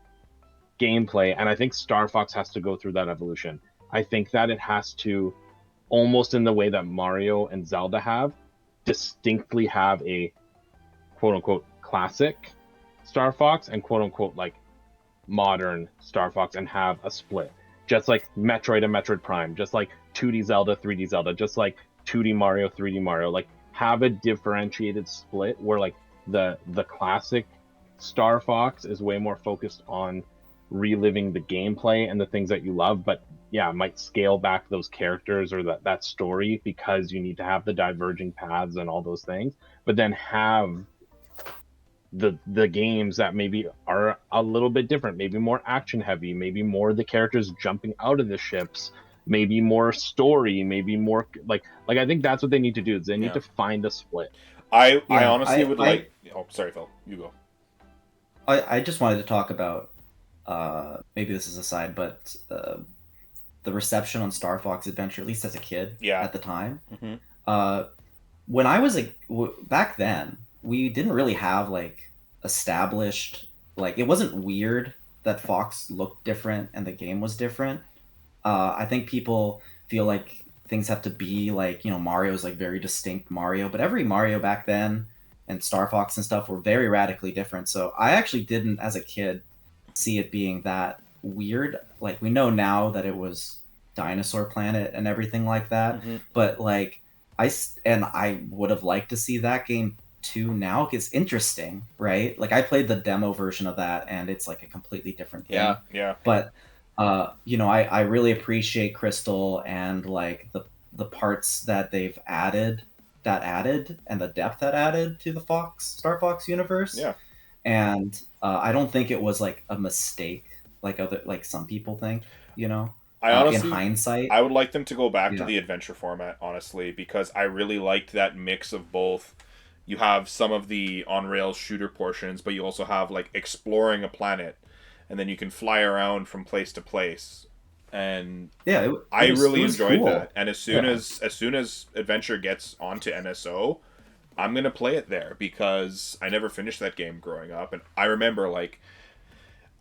gameplay. And I think Star Fox has to go through that evolution. I think that it has to, almost in the way that Mario and Zelda have, distinctly have a quote unquote classic Star Fox and quote unquote like modern Star Fox, and have a split. Just like Metroid and Metroid Prime, just like 2D Zelda, 3D Zelda, just like 2D Mario, 3D Mario. Like, have a differentiated split where like the classic Star Fox is way more focused on reliving the gameplay and the things that you love, but yeah, might scale back those characters or that story because you need to have the diverging paths and all those things, but then have the games that maybe are a little bit different, maybe more action heavy, maybe more the characters jumping out of the ships, maybe more story, maybe more like I think that's what they need to do. Is they need to find a split. I honestly would like. Oh, sorry, Phil. You go. I just wanted to talk about maybe this is a side, but the reception on Star Fox Adventure, at least as a kid, at the time. Mm-hmm. When I was back then, we didn't really have like established, like, it wasn't weird that Fox looked different and the game was different. I think people feel like things have to be like, you know, Mario's like very distinct Mario, but every Mario back then and Star Fox and stuff were very radically different. So I actually didn't, as a kid, see it being that weird. Like, we know now that it was Dinosaur Planet and everything like that, but like I would have liked to see that game too now. It's interesting, right? Like, I played the demo version of that and it's like a completely different thing. Yeah. But you know, I really appreciate Crystal and like the parts that they've added and the depth that added to the Star Fox universe. Yeah. And I don't think it was like a mistake like some people think, you know. I honestly, in hindsight, I would like them to go back to the adventure format, honestly, because I really liked that mix of both. You have some of the on-rails shooter portions, but you also have like exploring a planet, and then you can fly around from place to place. And I really enjoyed that. And as soon as Adventure gets onto NSO, I'm gonna play it there because I never finished that game growing up, and I remember like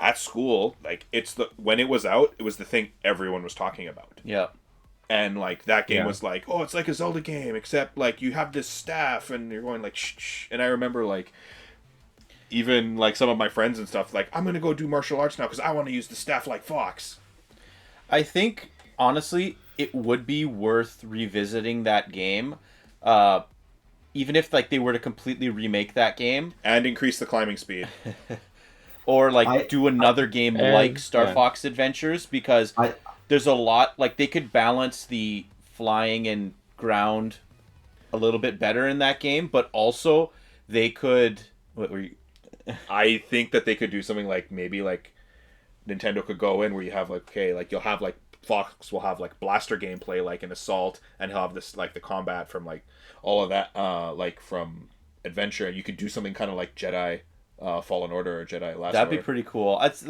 at school, like when it was out, it was the thing everyone was talking about. Yeah. And like that game was like, oh, it's like a Zelda game, except like you have this staff and you're going like shh. And I remember like even like some of my friends and stuff like, I'm gonna go do martial arts now because I want to use the staff like Fox. I think honestly it would be worth revisiting that game, even if like they were to completely remake that game and increase the climbing speed. Or like do another game like Star Fox Adventures, because there's a lot, like they could balance the flying and ground a little bit better in that game, but also they could. What were you? I think that they could do something like maybe like Nintendo could go in where you have like you'll have like Fox will have like blaster gameplay like an Assault, and he'll have this like the combat from like all of that like from Adventure, and you could do something kind of like Jedi. Fallen Order or Jedi Last That'd Order. be pretty cool. That's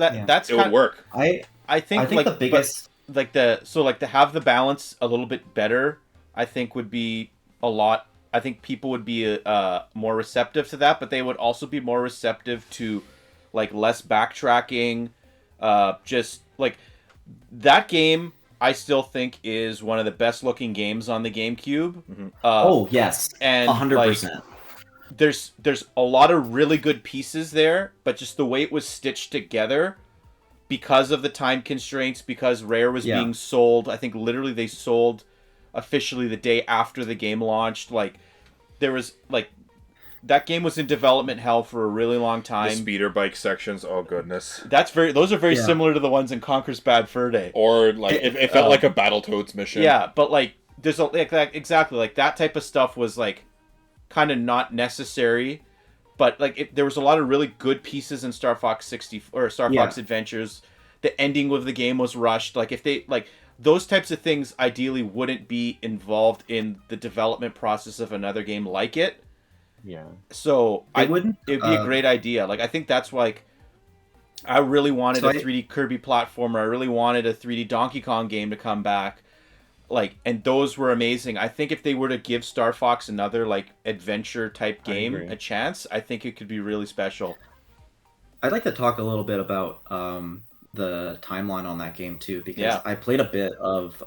it would work. I think like the biggest to have the balance a little bit better, I think would be a lot. I think people would be more receptive to that, but they would also be more receptive to like less backtracking. Just like that game, I still think is one of the best looking games on the GameCube. Oh yes, and 100%. there's a lot of really good pieces there, but just the way it was stitched together, because of the time constraints, because Rare was being sold. I think literally they sold officially the day after the game launched. Like, there was like, that game was in development hell for a really long time. The speeder bike sections, oh goodness. Those are very similar to the ones in Conker's Bad Fur Day. Or like it felt like a Battletoads mission. Yeah, but like there's like that, exactly, like that type of stuff was like kind of not necessary, but like there was a lot of really good pieces in Star Fox 60 or Star Fox Adventures. The ending of the game was rushed. Like, if they like those types of things, ideally wouldn't be involved in the development process of another game like it. Yeah. So wouldn't. It'd be a great idea. Like, I think that's like, I really wanted a 3D Kirby platformer. I really wanted a 3D Donkey Kong game to come back. Like, and those were amazing. I think if they were to give Star Fox another like adventure type game a chance, I think it could be really special. I'd like to talk a little bit about the timeline on that game too, because I played a bit of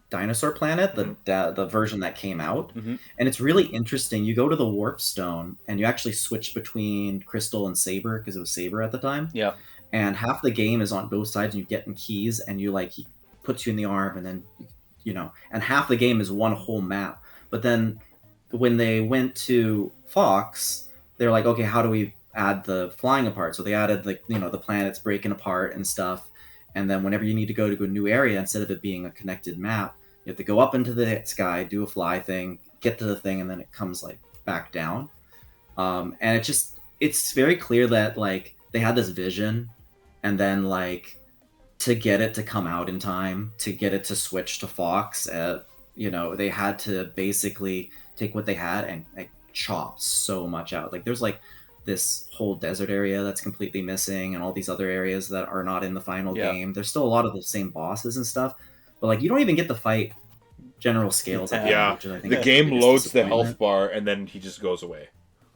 Dinosaur Planet, the version that came out, and it's really interesting. You go to the Warp Stone and you actually switch between Crystal and Saber, because it was Saber at the time. Yeah. And half the game is on both sides, and you get in keys, and you like, he puts you in the arm, and then and half the game is one whole map. But then when they went to Fox, they're like, okay, how do we add the flying apart? So they added like, the planets breaking apart and stuff. And then whenever you need to go to a new area, instead of it being a connected map, you have to go up into the sky, do a fly thing, get to the thing, and then it comes like back down. And it's very clear that like they had this vision, and then like to get it to come out in time, to get it to switch to Fox, they had to basically take what they had and like chop so much out. Like, there's like this whole desert area that's completely missing, and all these other areas that are not in the final game. There's still a lot of the same bosses and stuff, but like you don't even get to fight General Scales at the end, which I think the game loads the health bar and then he just goes away.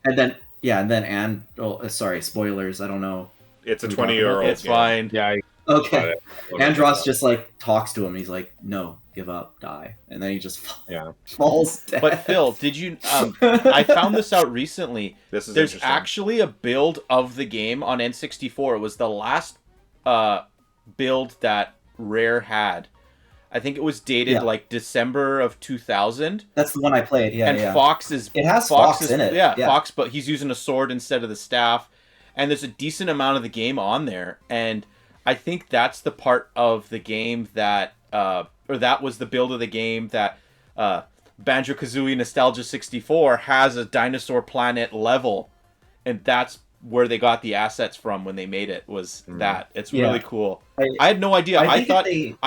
And then sorry, spoilers, I don't know. It's a 20-year-old. It's fine. Yeah. Okay. Andros just like talks to him. He's like, "No, give up, die," and then he just falls dead. But Phil, did you? I found this out recently. There's actually a build of the game on N64. It was the last build that Rare had. I think it was dated like December of 2000. That's the one I played. Yeah, and Fox is. It has Fox in it. Yeah, Fox, but he's using a sword instead of the staff, and there's a decent amount of the game on there, and I think that's the part of the game that, or that was the build of the game that Banjo-Kazooie Nostalgia 64 has a Dinosaur Planet level, and that's where they got the assets from when they made it. Was that? It's really cool. I had no idea. I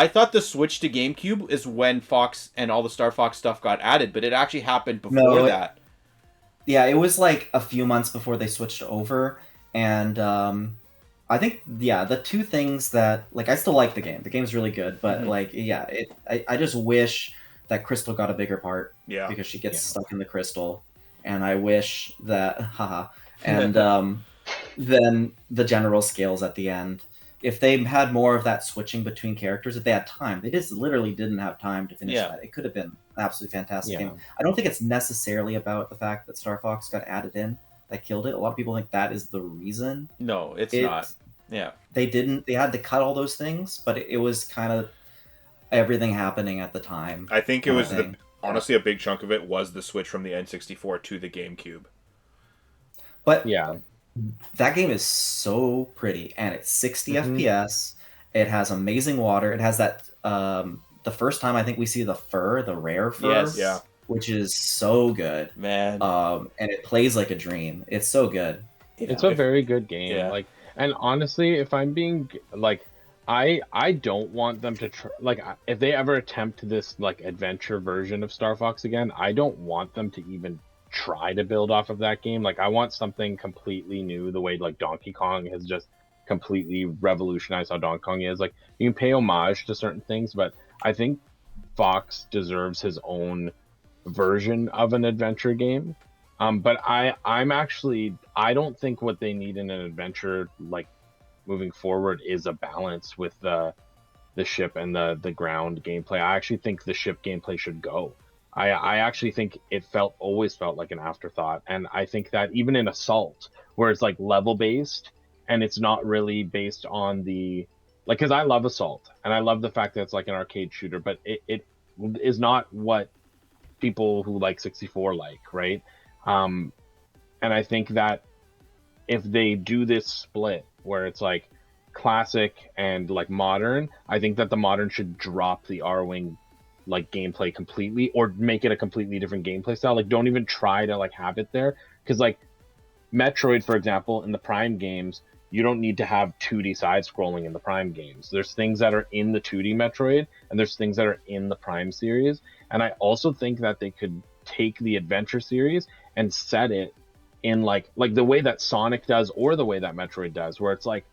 thought the switch to GameCube is when Fox and all the Star Fox stuff got added, but it actually happened before that. Yeah, it was like a few months before they switched over, and I think, the two things that, like, I still like the game. The game's really good, but I just wish that Crystal got a bigger part. Yeah. Because she gets stuck in the crystal, and I wish that, and then the general scales at the end. If they had more of that switching between characters, if they had time, they just literally didn't have time to finish that. It could have been an absolutely fantastic game. I don't think it's necessarily about the fact that Star Fox got added in that killed it. A lot of people think that is the reason. No, it's not. Yeah. They had to cut all those things, but it was kind of everything happening at the time. I think it was honestly a big chunk of it was the switch from the N64 to the GameCube. But that game is so pretty, and it's 60 FPS. It has amazing water. It has that the first time I think we see the rare fur. Yes. Which is so good, man. And it plays like a dream. It's so good. It's a very good game. Yeah. Like, and honestly, if I'm being like, I don't want them to if they ever attempt this like adventure version of Star Fox again, I don't want them to even try to build off of that game. Like, I want something completely new, the way like Donkey Kong has just completely revolutionized how Donkey Kong is. Like, you can pay homage to certain things, but I think Fox deserves his own version of an adventure game. But I don't think what they need in an adventure like moving forward is a balance with the ship and the ground gameplay. I actually think the ship gameplay should go. I actually think it always felt like an afterthought, and I think that even in Assault, where it's like level based and it's not really based on the like, because I love Assault and I love the fact that it's like an arcade shooter, but it is not what people who like 64 like, right? Um, and I think that if they do this split where it's like classic and like modern, I think that the modern should drop the R-Wing like gameplay completely or make it a completely different gameplay style. Like don't even try to like have it there, because like Metroid, for example, in the Prime games, you don't need to have 2D side scrolling in the Prime games. There's things that are in the 2D Metroid and there's things that are in the Prime series. And I also think that they could take the adventure series and set it in like the way that Sonic does or the way that Metroid does, where it's like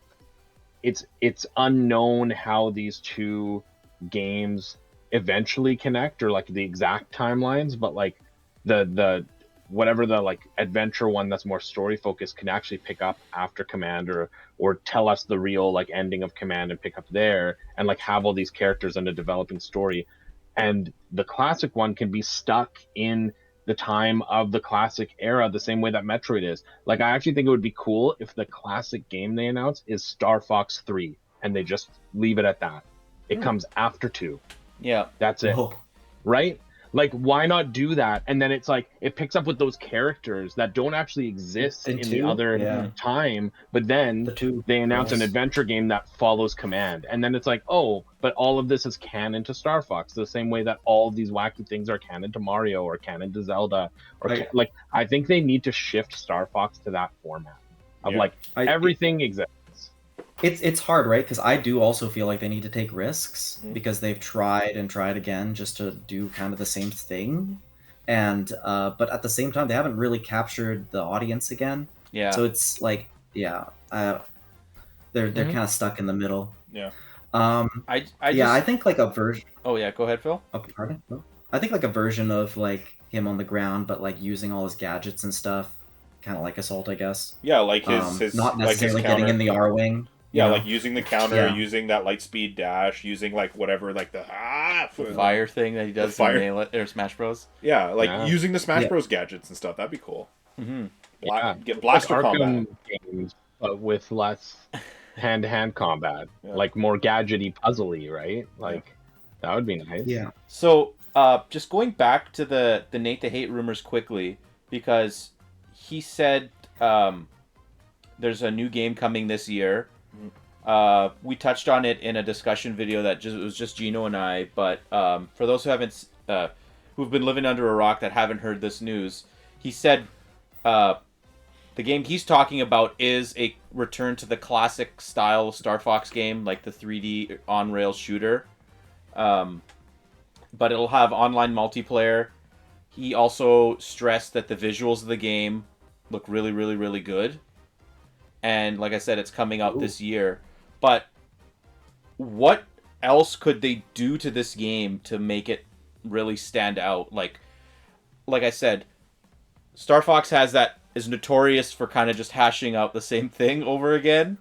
it's unknown how these two games eventually connect or like the exact timelines, but like the whatever the like adventure one that's more story focused can actually pick up after Command, or tell us the real like ending of Command and pick up there and like have all these characters and a developing story. And the classic one can be stuck in the time of the classic era the same way that Metroid is. Like I actually think it would be cool if the classic game they announce is Star Fox 3 and they just leave it at that. It comes after 2. Yeah. That's it. Whoa. Right? Like why not do that? And then it's like it picks up with those characters that don't actually exist in the other time, but then they announce an adventure game that follows Command. And then it's like, oh, but all of this is canon to Star Fox, the same way that all of these wacky things are canon to Mario or canon to Zelda. Or like I think they need to shift Star Fox to that format of like everything exists. It's hard, right? Because I do also feel like they need to take risks because they've tried and tried again just to do kind of the same thing, and but at the same time they haven't really captured the audience again. Yeah. So it's like, they're kind of stuck in the middle. Yeah. I think like a version. Oh yeah, go ahead, Phil. Oh, pardon? No? I think like a version of like him on the ground, but like using all his gadgets and stuff, kind of like Assault, I guess. Yeah, like his not necessarily like his getting in the R-Wing. Yeah, like using the counter, using that light speed dash, using like whatever, like the fire thing that he does in Melee or Smash Bros. Yeah, like using the Smash Bros gadgets and stuff. That'd be cool. Mm-hmm. Get blaster like combat, games, but with less hand-to-hand combat, like more gadgety, puzzly, right? Like that would be nice. Yeah. So, just going back to the Nate the Hate rumors quickly, because he said there's a new game coming this year. We touched on it in a discussion video that it was just Gino and I, but for those who've been living under a rock that haven't heard this news, he said the game he's talking about is a return to the classic style Star Fox game, like the 3D on-rails shooter, but it'll have online multiplayer. He also stressed that the visuals of the game look really, really, really good. And like I said, it's coming out this year. But what else could they do to this game to make it really stand out? Like I said, Star Fox is notorious for kind of just hashing out the same thing over again.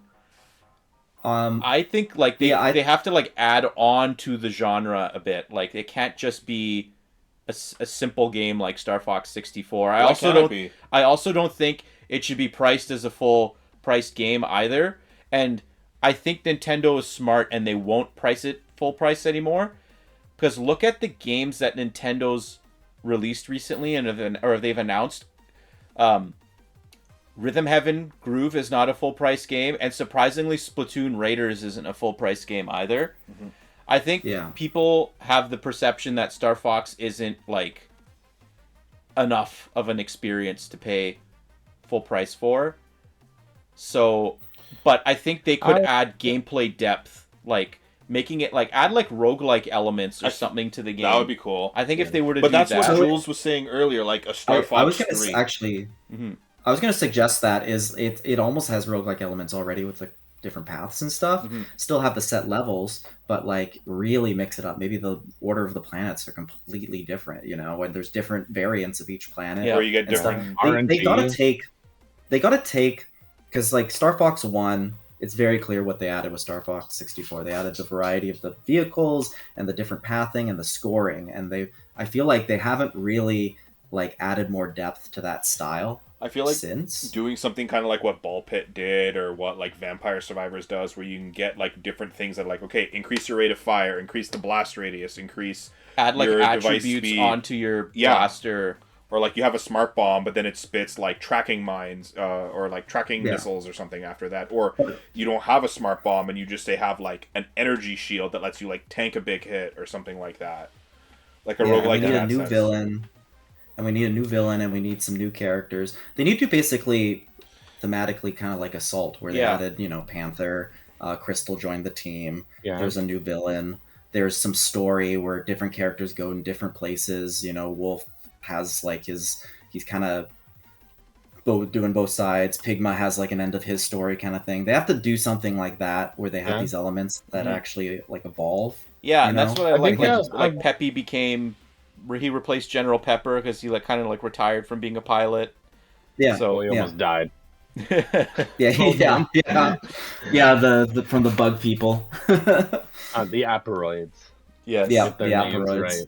I think like they have to like add on to the genre a bit. Like it can't just be a simple game like Star Fox 64. I also don't think it should be priced as a full priced game either, and I think Nintendo is smart and they won't price it full price anymore, because look at the games that Nintendo's released recently or they've announced. Rhythm Heaven Groove is not a full price game, and surprisingly Splatoon Raiders isn't a full price game either. I think people have the perception that Star Fox isn't like enough of an experience to pay full price for. So, but I think they could add gameplay depth, like making it like add like roguelike elements or something to the game. That would be cool. I think if they were to but do that's that. what Jules was saying earlier, like a Star Fox I was 3. Actually, I was going to suggest that it almost has roguelike elements already with like different paths and stuff. Still have the set levels, but like really mix it up. Maybe the order of the planets are completely different, when there's different variants of each planet. Yeah, where you get different they gotta take, because like Star Fox 1 it's very clear what they added with Star Fox 64. They added the variety of the vehicles and the different pathing and the scoring, and I feel like they haven't really like added more depth to that style. I feel like since doing something kind of like what Ball Pit did, or what like Vampire Survivors does, where you can get like different things that like, okay, increase your rate of fire, increase the blast radius, increase Add like your device attributes speed. onto your Yeah. blaster. Or like you have a smart bomb, but then it spits like tracking mines, or like tracking Yeah. missiles or something after that. Or you don't have a smart bomb and you just have like an energy shield that lets you like tank a big hit or something like that. Like a yeah, and roguelike we in need a that new sense. villain, and we need a new villain, and we need some new characters. They need to basically thematically kind of like Assault, where they Yeah. added, Panther, Crystal joined the team. Yeah. There's a new villain. There's some story where different characters go in different places. Wolf has like he's kind of doing both sides. Pigma has like an end of his story kind of thing. They have to do something like that where they have Yeah. these elements that Mhm. actually like evolve. Yeah, You and that's know? what I I like. think, yeah, Like Peppy became, he replaced General Pepper because he like kind of like retired from being a pilot. Yeah. So he almost died. Yeah, Both yeah, yeah. The from the bug people. The Aperoids. yes. Yeah. Get their the names Aperoids. right.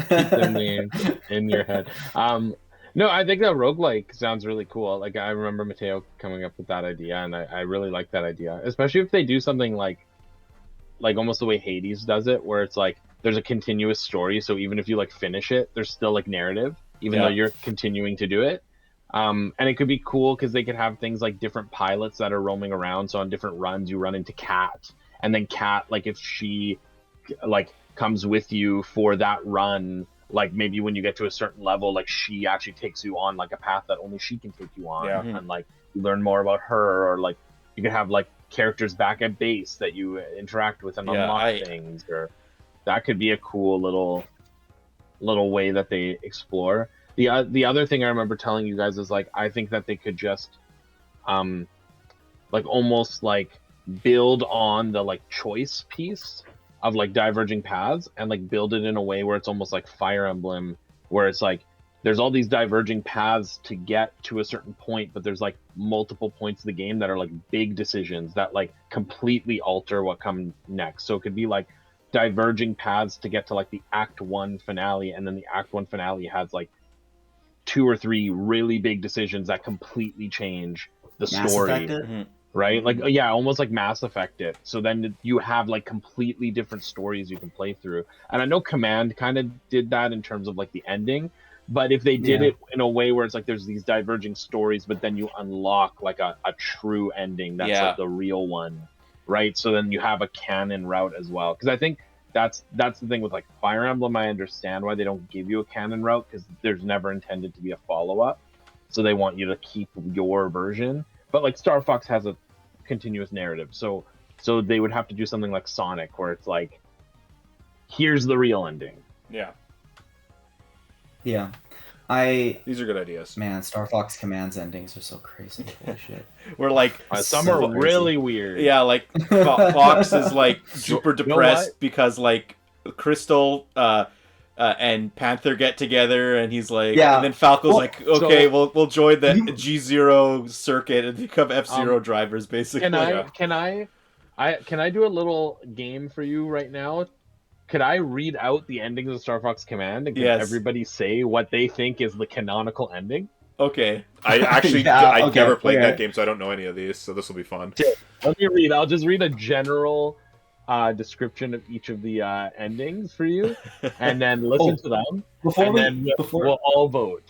Keep their names in your head. No, I think that roguelike sounds really cool. Like I remember Mateo coming up with that idea, and I really like that idea. Especially if they do something like almost the way Hades does it, where it's like there's a continuous story, so even if you like finish it, there's still like narrative, even though you're continuing to do it. And it could be cool because they could have things like different pilots that are roaming around. So on different runs, you run into Kat, and then Kat, like if she like comes with you for that run, like maybe when you get to a certain level, like she actually takes you on like a path that only she can take you on, Yeah. and like you learn more about her, or like you can have like characters back at base that you interact with and unlock things, or that could be a cool little way that they explore. The other thing I remember telling you guys is like I think that they could just like almost like build on the like choice piece of like diverging paths, and like build it in a way where it's almost like Fire Emblem, where it's like there's all these diverging paths to get to a certain point, but there's like multiple points of the game that are like big decisions that like completely alter what comes next. So it could be like diverging paths to get to like the Act 1 finale, and then the Act 1 finale has like 2 or 3 really big decisions that completely change the Mass story. Effect it? Mhm. Right? Like, yeah, almost like Mass Effect it. So then you have like completely different stories you can play through. And I know Command kind of did that in terms of like the ending, but if they did Yeah. it in a way where it's like there's these diverging stories, but then you unlock like a true ending that's Yeah. like the real one, right? So then you have a canon route as well. Because I think that's the thing with like Fire Emblem. I understand why they don't give you a canon route, because there's never intended to be a follow-up. So they want you to keep your version. But like Star Fox has a continuous narrative, so they would have to do something like Sonic, where it's like, here's the real ending. Yeah, Yeah. these are good ideas. Man, Star Fox Command's endings are so crazy. Holy shit. We're like, Some so are crazy. really weird. yeah, like Fox is like super You know depressed what? because like Crystal and Panther get together, and he's like, Yeah. and then Falco's Well, like, okay, so- we'll join the G0 circuit and become F-Zero drivers, basically. Can I do a little game for you right now? Could I read out the endings of Star Fox Command, and can Yes. everybody say what they think is the canonical ending? Okay. I actually Yeah, I okay, never played okay. that game, so I don't know any of these. So this will be fun. Let me read. I'll just read a general description of each of the endings for you, and then listen to them, and then we'll all vote.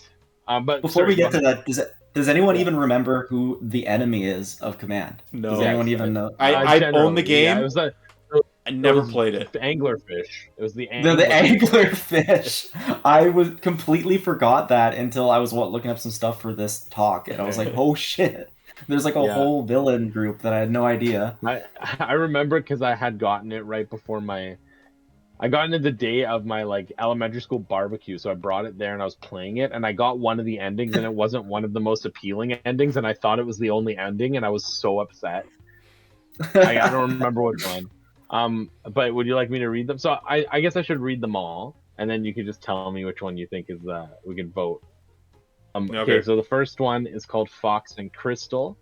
But Before we get sorry, to that, does anyone even remember who the enemy is of Command? No. Does anyone even know? I own the generally, game. Yeah, it was I never was played it. the anglerfish. It was the The anglerfish. I was completely forgot that until I was looking up some stuff for this talk, and I was like, "Oh shit!" There's like a Yeah. whole villain group that I had no idea. I remember because I had gotten it right before I got it the day of my like elementary school barbecue, so I brought it there and I was playing it, and I got one of the endings, and it wasn't one of the most appealing endings, and I thought it was the only ending, and I was so upset. I don't remember which one. But would you like me to read them? So I guess I should read them all, and then you can just tell me which one you think is we can vote. Okay, Okay. so the first one is called Fox and Crystal.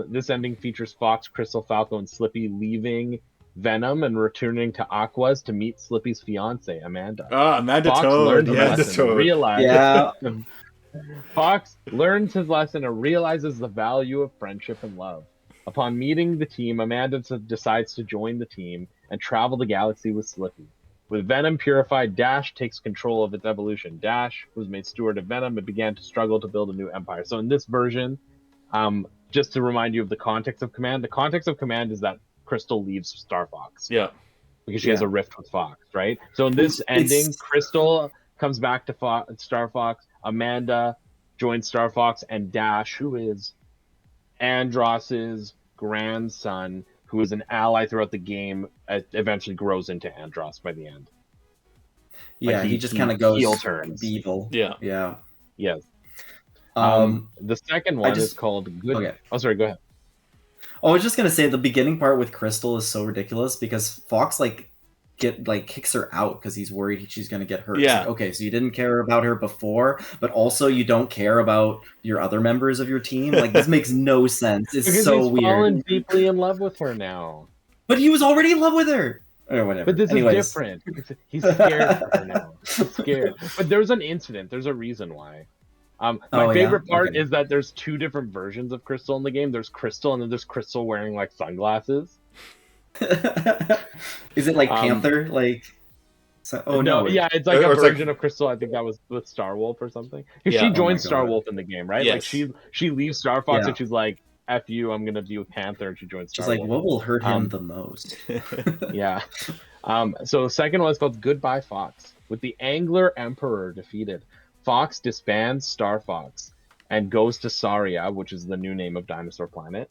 This ending features Fox, Crystal, Falco, and Slippy leaving Venom and returning to Aqua's to meet Slippy's fiance, Amanda. Ah, Amanda Fox Toad. learns a Yeah, Amanda lesson, Toad. realizes Yeah. Fox learns his lesson and realizes the value of friendship and love. Upon meeting the team, Amanda decides to join the team and travel the galaxy with Slippy. With Venom purified, Dash takes control of its evolution. Dash was made steward of Venom and began to struggle to build a new empire. So in this version, just to remind you of the context of Command, the context of Command is that Crystal leaves Star Fox Yeah. because she has a rift with Fox, right? So in this ending, Crystal comes back to Star Fox, Amanda joins Star Fox, and Dash, who is Andross's grandson, who is an ally throughout the game, eventually grows into Andross by the end. Yeah, Like, he just kind of goes heel turns. evil. Yeah. Yeah. Yes. Um, The second one is called Good. Okay. Oh, sorry. Go ahead. I was just gonna say the beginning part with Crystal is so ridiculous because Fox kicks her out because he's worried she's gonna get hurt. It's Yeah. like, okay, so you didn't care about her before, but also you don't care about your other members of your team. Like, this makes no sense. It's Because so he's weird. fallen deeply in love with her now. But he was already in love with her. Or whatever. But this Anyways. is different. He's scared of her now. He's scared. But there's an incident. There's a reason why. My favorite part is that there's two different versions of Crystal in the game. There's Crystal, and then there's Crystal wearing like sunglasses. Is it like Panther? Like, no. Yeah, it's like Or a it's version of Crystal. I think that was with Starwolf or something. Yeah. She Oh joins my God. Starwolf in the game, right? Yes. Like she leaves Star Fox Yeah. and she's like, "F you, I'm gonna be with Panther," and she joins Starwolf. She's like, what will hurt him the most? Yeah. So the second one is called Goodbye Fox. With the Angler Emperor defeated, Fox disbands Star Fox and goes to Saria, which is the new name of Dinosaur Planet,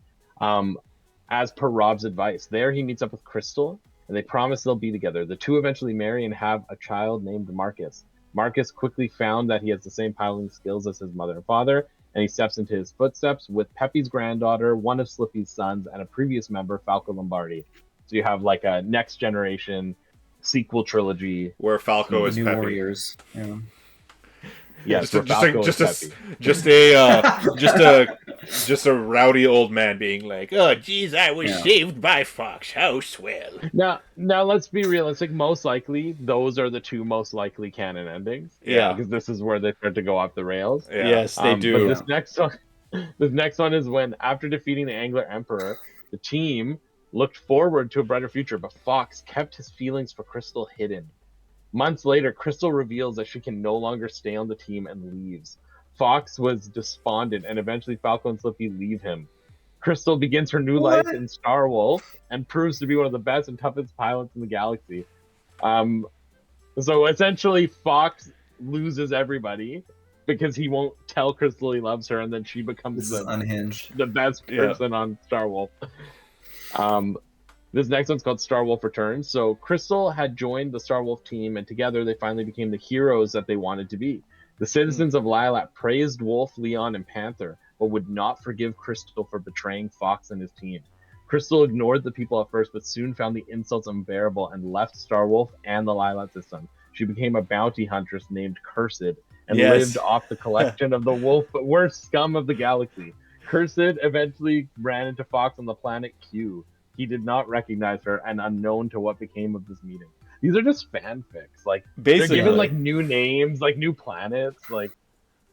as per Rob's advice. There he meets up with Crystal, and they promise they'll be together. The two eventually marry and have a child named Marcus. Marcus quickly found that he has the same piloting skills as his mother and father, and he steps into his footsteps with Peppy's granddaughter, one of Slippy's sons, and a previous member, Falco Lombardi. So you have like a next generation sequel trilogy where Falco is New Peppy. Warriors. Yeah. Yes, just a rowdy old man being like, "Oh, geez, I was saved by Fox. How swell!" Now let's be realistic. Most likely, those are the two most likely canon endings. Yeah. because this is where they start to go off the rails. Yeah. Yes, they do. But this next one is when, after defeating the Angler Emperor, the team looked forward to a brighter future, but Fox kept his feelings for Crystal hidden. Months later, Crystal reveals that she can no longer stay on the team and leaves. Fox was despondent, and eventually Falco and Slippy leave him. Crystal begins her new life in Starwolf and proves to be one of the best and toughest pilots in the galaxy. So essentially, Fox loses everybody because he won't tell Crystal he loves her, and then she becomes unhinged, the best person on Starwolf. This next one's called Starwolf Returns. So Crystal had joined the Starwolf team, and together they finally became the heroes that they wanted to be. The citizens of Lilac praised Wolf, Leon, and Panther, but would not forgive Crystal for betraying Fox and his team. Crystal ignored the people at first, but soon found the insults unbearable and left Starwolf and the Lilac system. She became a bounty huntress named Cursed, and lived off the collection of the worst scum of the galaxy. Cursed eventually ran into Fox on the planet Q. He did not recognize her, and unknown to what became of this meeting. These are just fanfics. Like, basically, they're given like new names, like new planets. Like,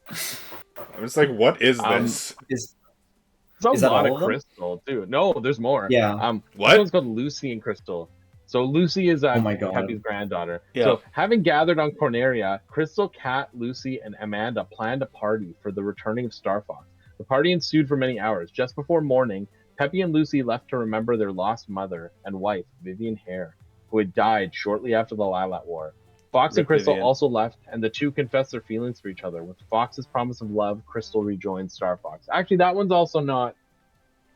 I was like, what is this? It's a lot of Crystal, too. No, there's more. Yeah. What? This one's called Lucy and Crystal. So Lucy is Peppy's granddaughter. Yeah. So having gathered on Corneria, Crystal, Kat, Lucy, and Amanda planned a party for the returning of Star Fox. The party ensued for many hours. Just before morning, Peppy and Lucy left to remember their lost mother and wife, Vivian Hare, who had died shortly after the Lilac War. Fox and Crystal also left, and the two confessed their feelings for each other. With Fox's promise of love, Crystal rejoined Star Fox. Actually, that one's also not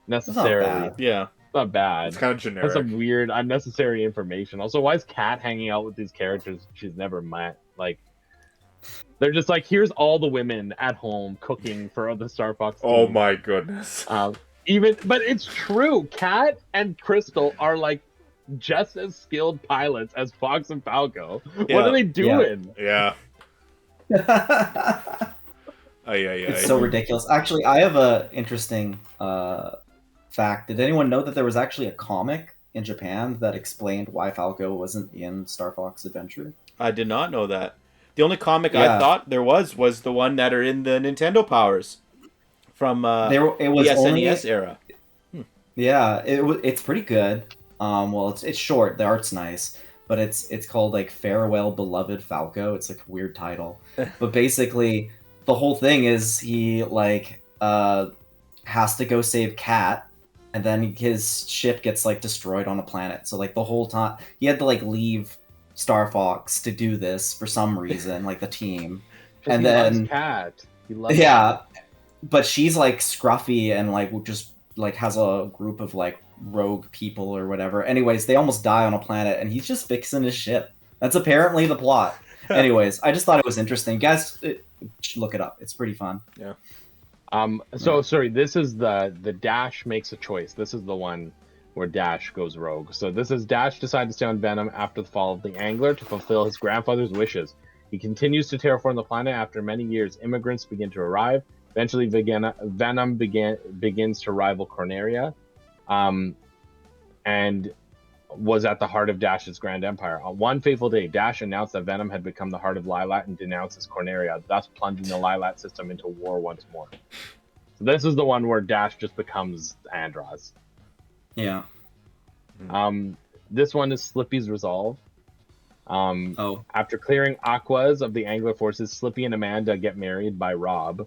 necessarily... Not bad. It's kind of generic. That's some weird, unnecessary information. Also, why is Kat hanging out with these characters she's never met? Like, they're just like, here's all the women at home cooking for the Star Fox team. Oh my goodness. But it's true. Kat and Crystal are like just as skilled pilots as Fox and Falco. What are they doing? Yeah. It's so ridiculous. Actually, I have a interesting fact. Did anyone know that there was actually a comic in Japan that explained why Falco wasn't in Star Fox Adventure? I did not know that. The only comic I Yeah. thought there was the one that are in the Nintendo Powers from It was the only SNES era. yeah. It's pretty good. Well, it's short. The art's nice, but it's called like Farewell Beloved Falco. It's like a weird title, but basically the whole thing is he like has to go save Cat, and then his ship gets like destroyed on a planet. So like the whole time he had to like leave Star Fox to do this for some reason, like the team, and he then loves Cat. He loves yeah, but she's like scruffy and like just like has a group of like rogue people or whatever. Anyways, they almost die on a planet, and he's just fixing his ship. That's apparently the plot. Anyways, I just thought it was interesting. Guys, look it up. It's pretty fun. Yeah. So sorry, this is the Dash makes a choice. This is the one where Dash goes rogue. So this is Dash decided to stay on Venom after the fall of the Angler to fulfill his grandfather's wishes. He continues to terraform the planet. After many years, immigrants begin to arrive. Eventually, Venom begins to rival Corneria, and was at the heart of Dash's grand empire. On one fateful day, Dash announced that Venom had become the heart of Lylat and denounces Corneria, thus plunging the Lylat system into war once more. So this is the one where Dash just becomes Andross. Yeah. This one is Slippy's resolve. After clearing Aquas of the Angler forces, Slippy and Amanda get married by Rob.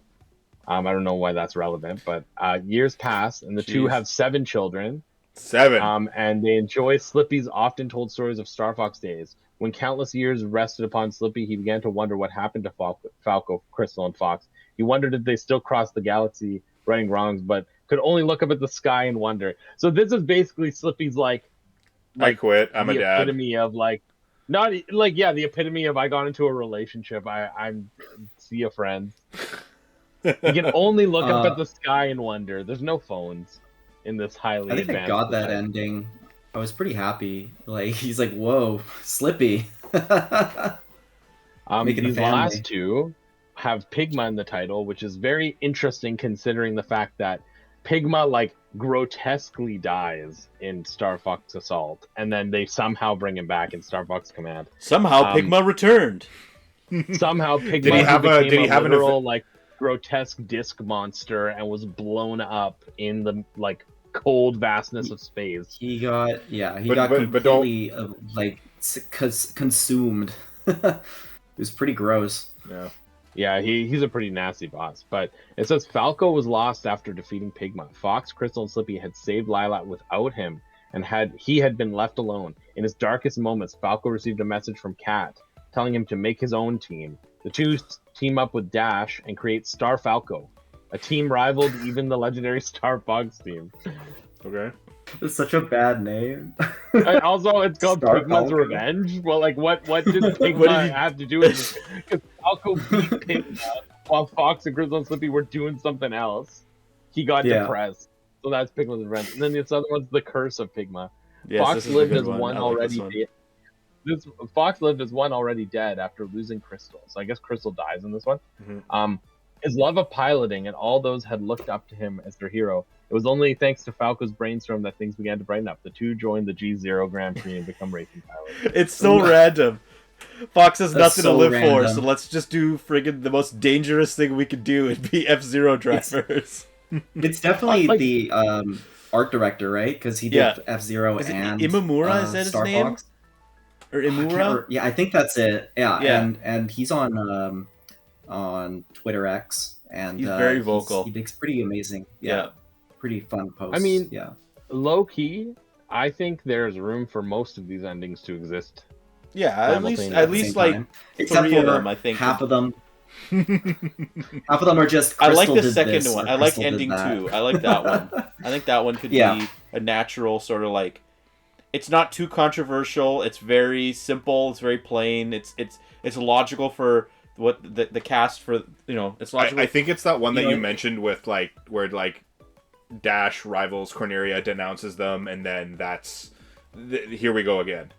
I don't know why that's relevant, but years pass, and the two have 7 children. 7. And they enjoy Slippy's often told stories of Star Fox days. When countless years rested upon Slippy, he began to wonder what happened to Falco, Crystal, and Fox. He wondered if they still crossed the galaxy, righting wrongs, but could only look up at the sky and wonder. So this is basically Slippy's like I quit. I'm a the dad. epitome of like, not like the epitome of I got into a relationship. I'm see you friends. You can only look up at the sky and wonder. There's no phones in this highly advanced. I think I got that ending. I was pretty happy. Like he's like, "Whoa, Slippy." These last two have Pigma in the title, which is very interesting considering the fact that Pigma like grotesquely dies in Star Fox Assault, and then they somehow bring him back in Star Fox Command. Somehow Pigma returned. Somehow Pigma did he have a literal like grotesque disc monster and was blown up in the like cold vastness of space. He got completely like consumed. It was pretty gross. Yeah, he's a pretty nasty boss. But it says Falco was lost after defeating Pigma. Fox, Crystal, and Slippy had saved Lylat without him, and he had been left alone. In his darkest moments, Falco received a message from Cat telling him to make his own team. The two team up with Dash and create Star Falco, a team rivaled even the legendary Star Fox team. Okay. It's such a bad name. And also, it's called Star Pigma's Falco. Revenge. Well, like, what did Pigma have to do with this? Because Falco beat Pigma while Fox and Crystal and Slippy were doing something else. He got depressed. So that's Pigma's Revenge. And then this other one's The Curse of Pigma. Yes, Fox lived as one already dead. Fox lived as one already dead after losing Crystal. So I guess Crystal dies in this one. Mm-hmm. His love of piloting and all those had looked up to him as their hero. It was only thanks to Falco's brainstorm that things began to brighten up. The two joined the G0 Grand Prix and become racing pilots. It's so random. Fox has That's nothing so to live random. for, so let's just do friggin' the most dangerous thing we could do and be F-Zero drivers. It's definitely the art director, right? Because he did F-Zero and Imamura, is that his Star name? Fox. Or Imura? Yeah, I think that's it. Yeah. Yeah. And he's on Twitter X, and He's very vocal. He makes pretty amazing. Yeah. Pretty fun posts. I mean, yeah. Low key, I think there's room for most of these endings to exist. Yeah, at least like except 3 for of them, I think. half of them. Half of them are just. I like Crystal the did second this, one. or I like Crystal did ending that. 2. I like that one. I think that one could be a natural sort of like. It's not too controversial. It's very simple. It's very plain. It's logical for what the cast for It's logical. I think it's that one that you mentioned with like where like Dash rivals Corneria, denounces them, and then that's here we go again.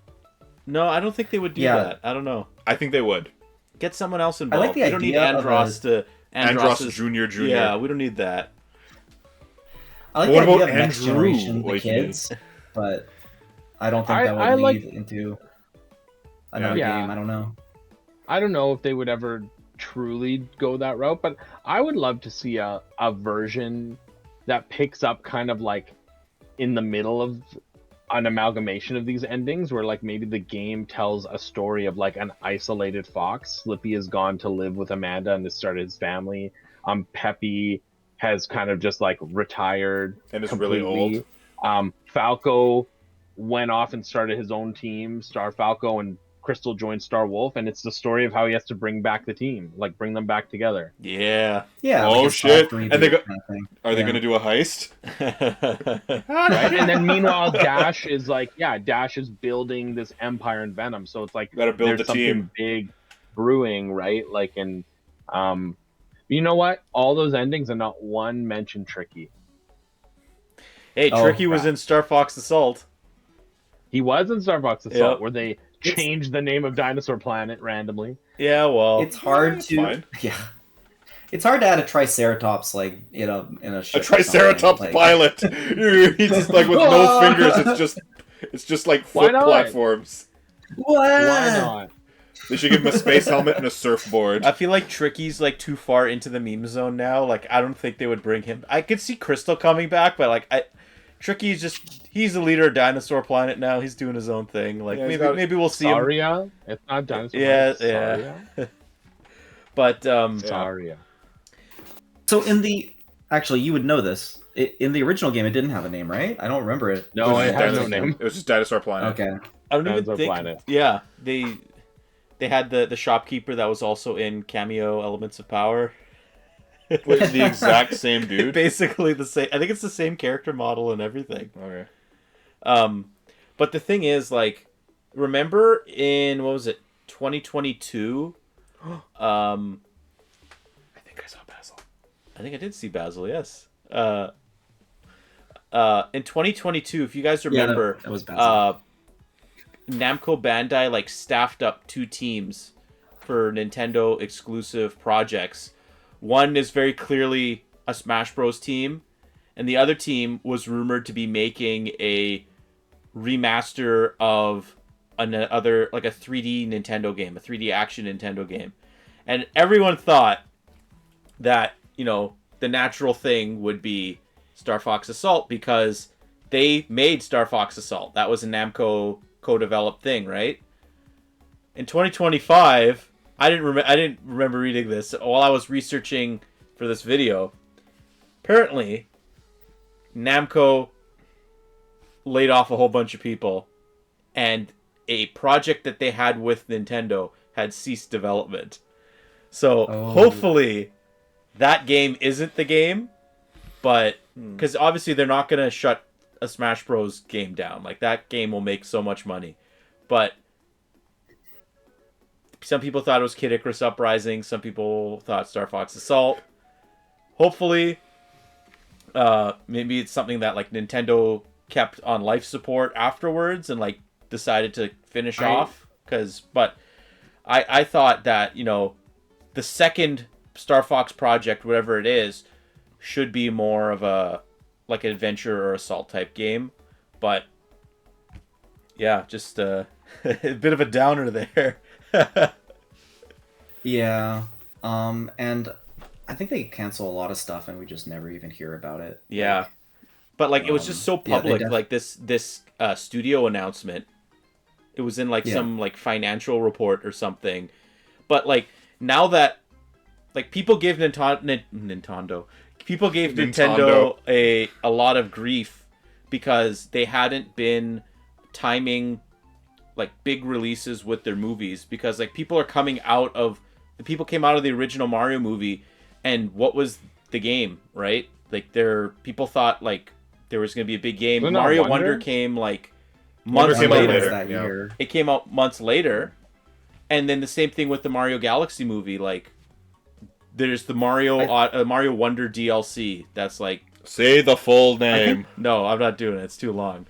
No, I don't think they would do that. I don't know. I think they would. Get someone else involved. I like the you don't need idea of Andross to Andros is Jr. Yeah, we don't need that. I like What the idea about of next Andrew generation, the Whitney? kids, but I don't think that would I lead like. into another Yeah. game. I don't know. I don't know if they would ever truly go that route, but I would love to see a version that picks up kind of like in the middle of an amalgamation of these endings, where like maybe the game tells a story of like an isolated fox. Slippy has gone to live with Amanda and has started his family. Peppy has kind of just like retired And is completely. really old. Falco went off and started his own team, Star Falco, and Crystal joined Star Wolf, and it's the story of how he has to bring back the team, like bring them back together. Yeah. Yeah. Oh, like a shit. soft reboot And they go- kind of thing. Are they Yeah. going to do a heist? Right? And then meanwhile, Dash is like, Dash is building this empire in Venom, so it's like Gotta build there's the something team. big brewing, right? Like, and you know what? All those endings and not one mentioned Tricky. Hey, Oh, Tricky was crap. in Star Fox Assault. He was in Star Fox Assault, Yep. where they changed the name of Dinosaur Planet randomly. Yeah, well, It's hard it's to fine. yeah. It's hard to add a Triceratops like in a ship A or something, Triceratops like- pilot. He's just like with no fingers. It's just like Why foot not? platforms. What? Why not? They should give him a space helmet and a surfboard. I feel like Tricky's like too far into the meme zone now. Like, I don't think they would bring him. I could see Crystal coming back, but like, Tricky's he's the leader of Dinosaur Planet now. He's doing his own thing. Like, Yeah, maybe we'll see him. Saria? It's not Dinosaur Yeah, Planet. yeah. But Saria. So actually, you would know this. In the original game, it didn't have a name, right? I don't remember it. No, It it was has no just name. It was just Dinosaur Planet. Okay. I don't even Dinosaur think. Planet. Yeah, they had the shopkeeper that was also in Cameo Elements of Power. Wait, the exact same dude? Basically the same. I think it's the same character model and everything. Okay. But the thing is, like, remember in what was it, 2022? I think I saw Basil. I think I did see Basil. Yes. In 2022, if you guys remember, that was Basil. Namco Bandai like staffed up 2 teams for Nintendo exclusive projects. One is very clearly a Smash Bros team, and the other team was rumored to be making a remaster of another, like a 3D Nintendo game, a 3D action Nintendo game. And everyone thought that, you know, the natural thing would be Star Fox Assault, because they made Star Fox Assault. That was a Namco co-developed thing, right? In 2025, I didn't remember reading this while I was researching for this video. Apparently, Namco laid off a whole bunch of people, and a project that they had with Nintendo had ceased development. So hopefully that game isn't the game, but because obviously they're not going to shut a Smash Bros game down. Like, that game will make so much money. But some people thought it was Kid Icarus Uprising. Some people thought Star Fox Assault. Hopefully, maybe it's something that like Nintendo kept on life support afterwards and like decided to finish off. But I thought that, you know, the second Star Fox project, whatever it is, should be more of a like an adventure or assault type game. But yeah, just a bit of a downer there. Yeah. And I think they cancel a lot of stuff, and we just never even hear about it. Yeah. But like, it was just so public. they Like this studio announcement, it was in like some like financial report or something. But like, now that like people gave Nintendo a lot of grief because they hadn't been timing like big releases with their movies, because like people came out of the original Mario movie, and what was the game, right? Like people thought like there was going to be a big game. Wasn't that Mario Wonder? Wonder came like Wonder months came out later. later. That yeah. year. It came out months later. And then the same thing with the Mario Galaxy movie. Like, there's the Mario Wonder DLC. That's like, Say the full name. no, I'm not doing it. It's too long.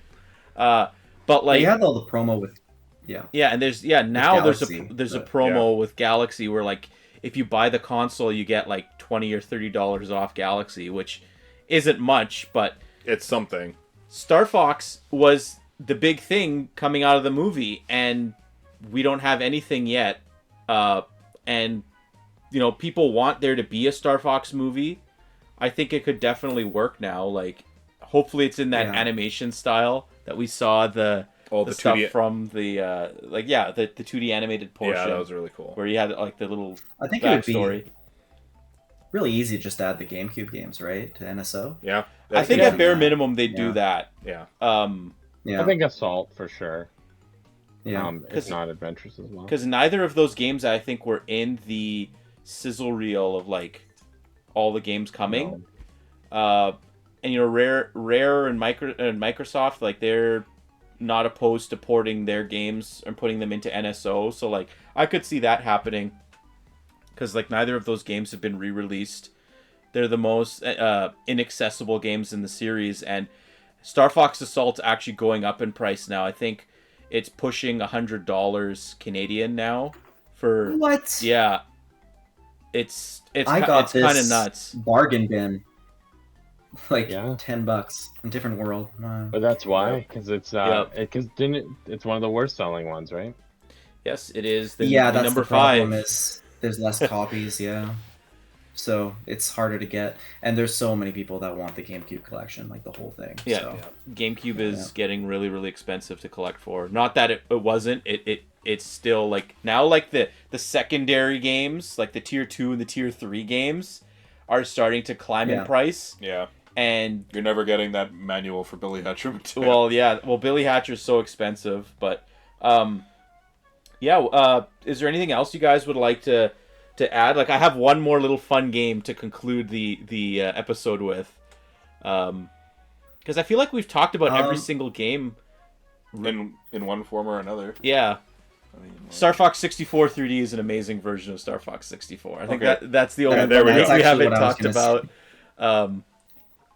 But like, You had all the promo with yeah, and there's now there's Galaxy, a but- promo with Galaxy where like if you buy the console, you get like $20 or $30 off Galaxy, which isn't much, but It's something. Star Fox was the big thing coming out of the movie, and we don't have anything yet. And people want there to be a Star Fox movie. I think it could definitely work now. Like, hopefully it's in that animation style that we saw the stuff 2D... from the the 2D animated portion. Yeah, that was really cool. Where you had like the little I think backstory. it would be really easy to just add the GameCube games, right, to NSO. Yeah, I think at bare minimum they'd do that. Yeah. Yeah. I think Assault for sure. Yeah. If not Adventures as well. Because neither of those games, I think, were in the sizzle reel of like all the games coming. And Rare and Microsoft, like, they're not opposed to porting their games and putting them into NSO. So like I could see that happening. Because like neither of those games have been re-released. They're the most inaccessible games in the series, and Star Fox Assault's actually going up in price now. I think it's pushing $100 Canadian now for what? Yeah, it's I got kind of nuts. Bargain bin, like Yeah. $10 in different world. But that's why, because it's it's one of the worst selling ones, right? Yes, it is. That's number the problem 5. is there's less copies. Yeah. So it's harder to get, and there's so many people that want the GameCube collection, like the whole thing. Yeah, so. GameCube is getting really, really expensive to collect for. Not that it wasn't. It's still like now, like the secondary games, like the tier 2 and the tier 3 games, are starting to climb in price. Yeah, and you're never getting that manual for Billy Hatcher. Well, Billy Hatcher's so expensive, but is there anything else you guys would like to add? Like, I have one more little fun game to conclude the episode with, because I feel like we've talked about every single game in one form or another. Yeah, Star Fox 64 3D is an amazing version of Star Fox 64. I think that's the only thing we haven't talked about. I'm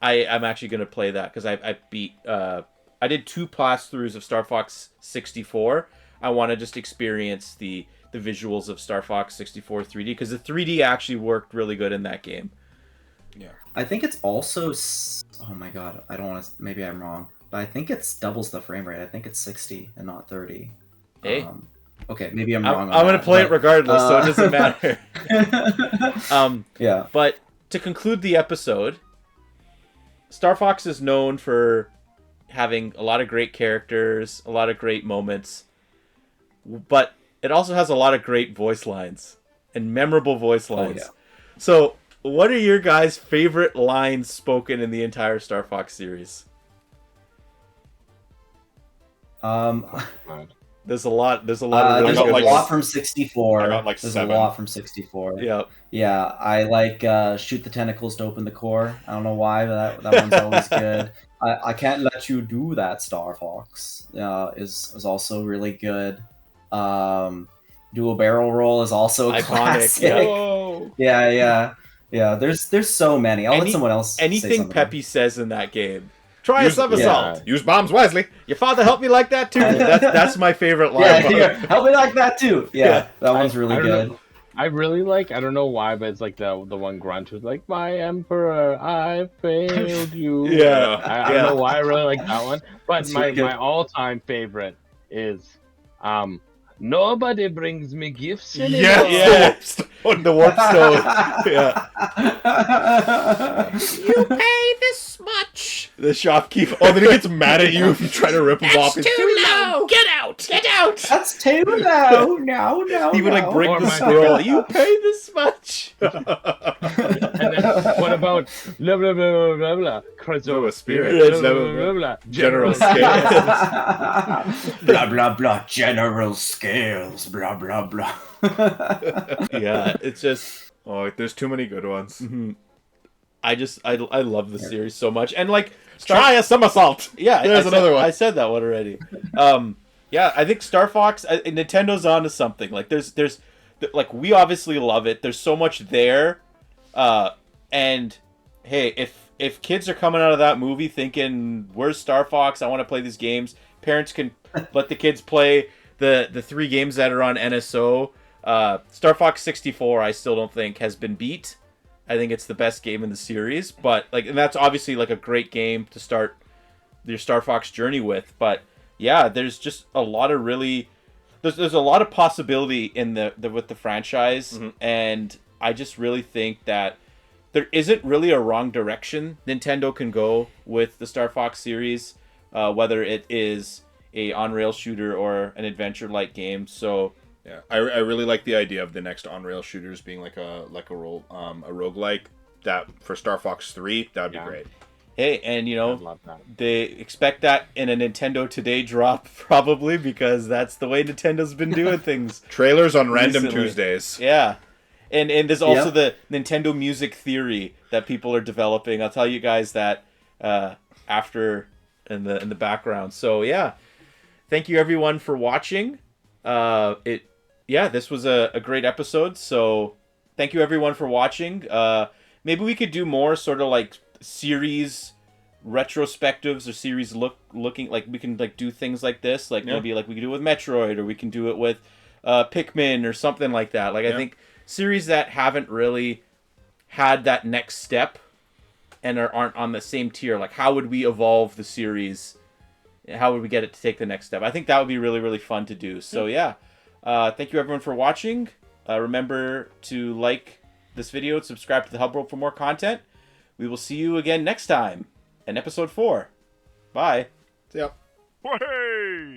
actually going to play that because I beat. I did 2 pass-throughs of Star Fox 64. I want to just experience the visuals of Star Fox 64 3D, because the 3D actually worked really good in that game. Yeah, I think it's also, oh my god, I don't want to, maybe I'm wrong, but I think it's doubles the frame rate. I think it's 60 and not 30. Hey, okay, maybe I'm wrong. I'm going to play it regardless, so it doesn't matter. Yeah. But to conclude the episode, Star Fox is known for having a lot of great characters, a lot of great moments, but it also has a lot of great voice lines and memorable voice lines. Oh, yeah. So, what are your guys' favorite lines spoken in the entire Star Fox series? There's a lot. There's a lot of. There's a lot from 64. I got like there's 7. a lot from 64. Yeah. Yeah, I like shoot the tentacles to open the core. I don't know why, but that one's always good. I can't let you do that, Star Fox. Is also really good. Dual barrel roll is also a iconic. classic. Yeah. There's so many. I'll let someone else. Anything Peppy says in that game. Try a somersault. Use bombs wisely. Your father helped me like that too. That's my favorite line. Yeah, help me like that too. Yeah. That one's really good. I really like, I don't know why, but it's like the one grunt who's like, "My emperor, I failed you." Yeah. I don't know why I really like that one. But my all-time favorite is "Nobody brings me gifts anymore." Yes. The warp stone. Yeah. You pay this much. The shopkeeper. Oh, then he gets mad at you if you try to rip him off. It's too low. Get out. Get out. That's too low. No. He would like break the scroll. You pay this much. And then, what about blah blah blah blah blah? Crossover spirit. Blah, blah, blah, blah. General scales. Blah blah blah. General scales. Blah blah blah. Yeah, it's just. Oh, there's too many good ones. Mm-hmm. I love the series so much, and like Try a somersault. Yeah, there's another one. I said that one already. Yeah, I think Star Fox. Nintendo's onto something. Like there's like, we obviously love it. There's so much there, and hey, if kids are coming out of that movie thinking, "Where's Star Fox? I want to play these games," parents can let the kids play the 3 games that are on NSO. Star Fox 64, I still don't think has been beat. I think it's the best game in the series, but like, and that's obviously like a great game to start your Star Fox journey with. But yeah, there's just a lot of really, there's a lot of possibility in the with the franchise, and I just really think that there isn't really a wrong direction Nintendo can go with the Star Fox series, whether it is a on-rail shooter or an adventure-like game. So yeah, I really like the idea of the next on-rail shooters being like a roguelike. That for Star Fox 3, that would be great. Hey, and you I'd know, love that. they expect that in a Nintendo Today drop probably, because that's the way Nintendo's been doing things. Trailers on random Recently. Tuesdays. Yeah. And there's also Yep. the Nintendo Music Theory that people are developing. I'll tell you guys that after in the background. So yeah, thank you everyone for watching. This was a great episode. So thank you everyone for watching. Maybe we could do more sort of like series retrospectives or series looking, like we can like do things like this, like maybe like we can do it with Metroid, or we can do it with Pikmin or something like that. Like I think series that haven't really had that next step and aren't on the same tier, like how would we evolve the series, how would we get it to take the next step? I think that would be really, really fun to do. So thank you everyone for watching. Remember to like this video and subscribe to the Hub World for more content. We will see you again next time in episode 4. Bye. See ya. Hey!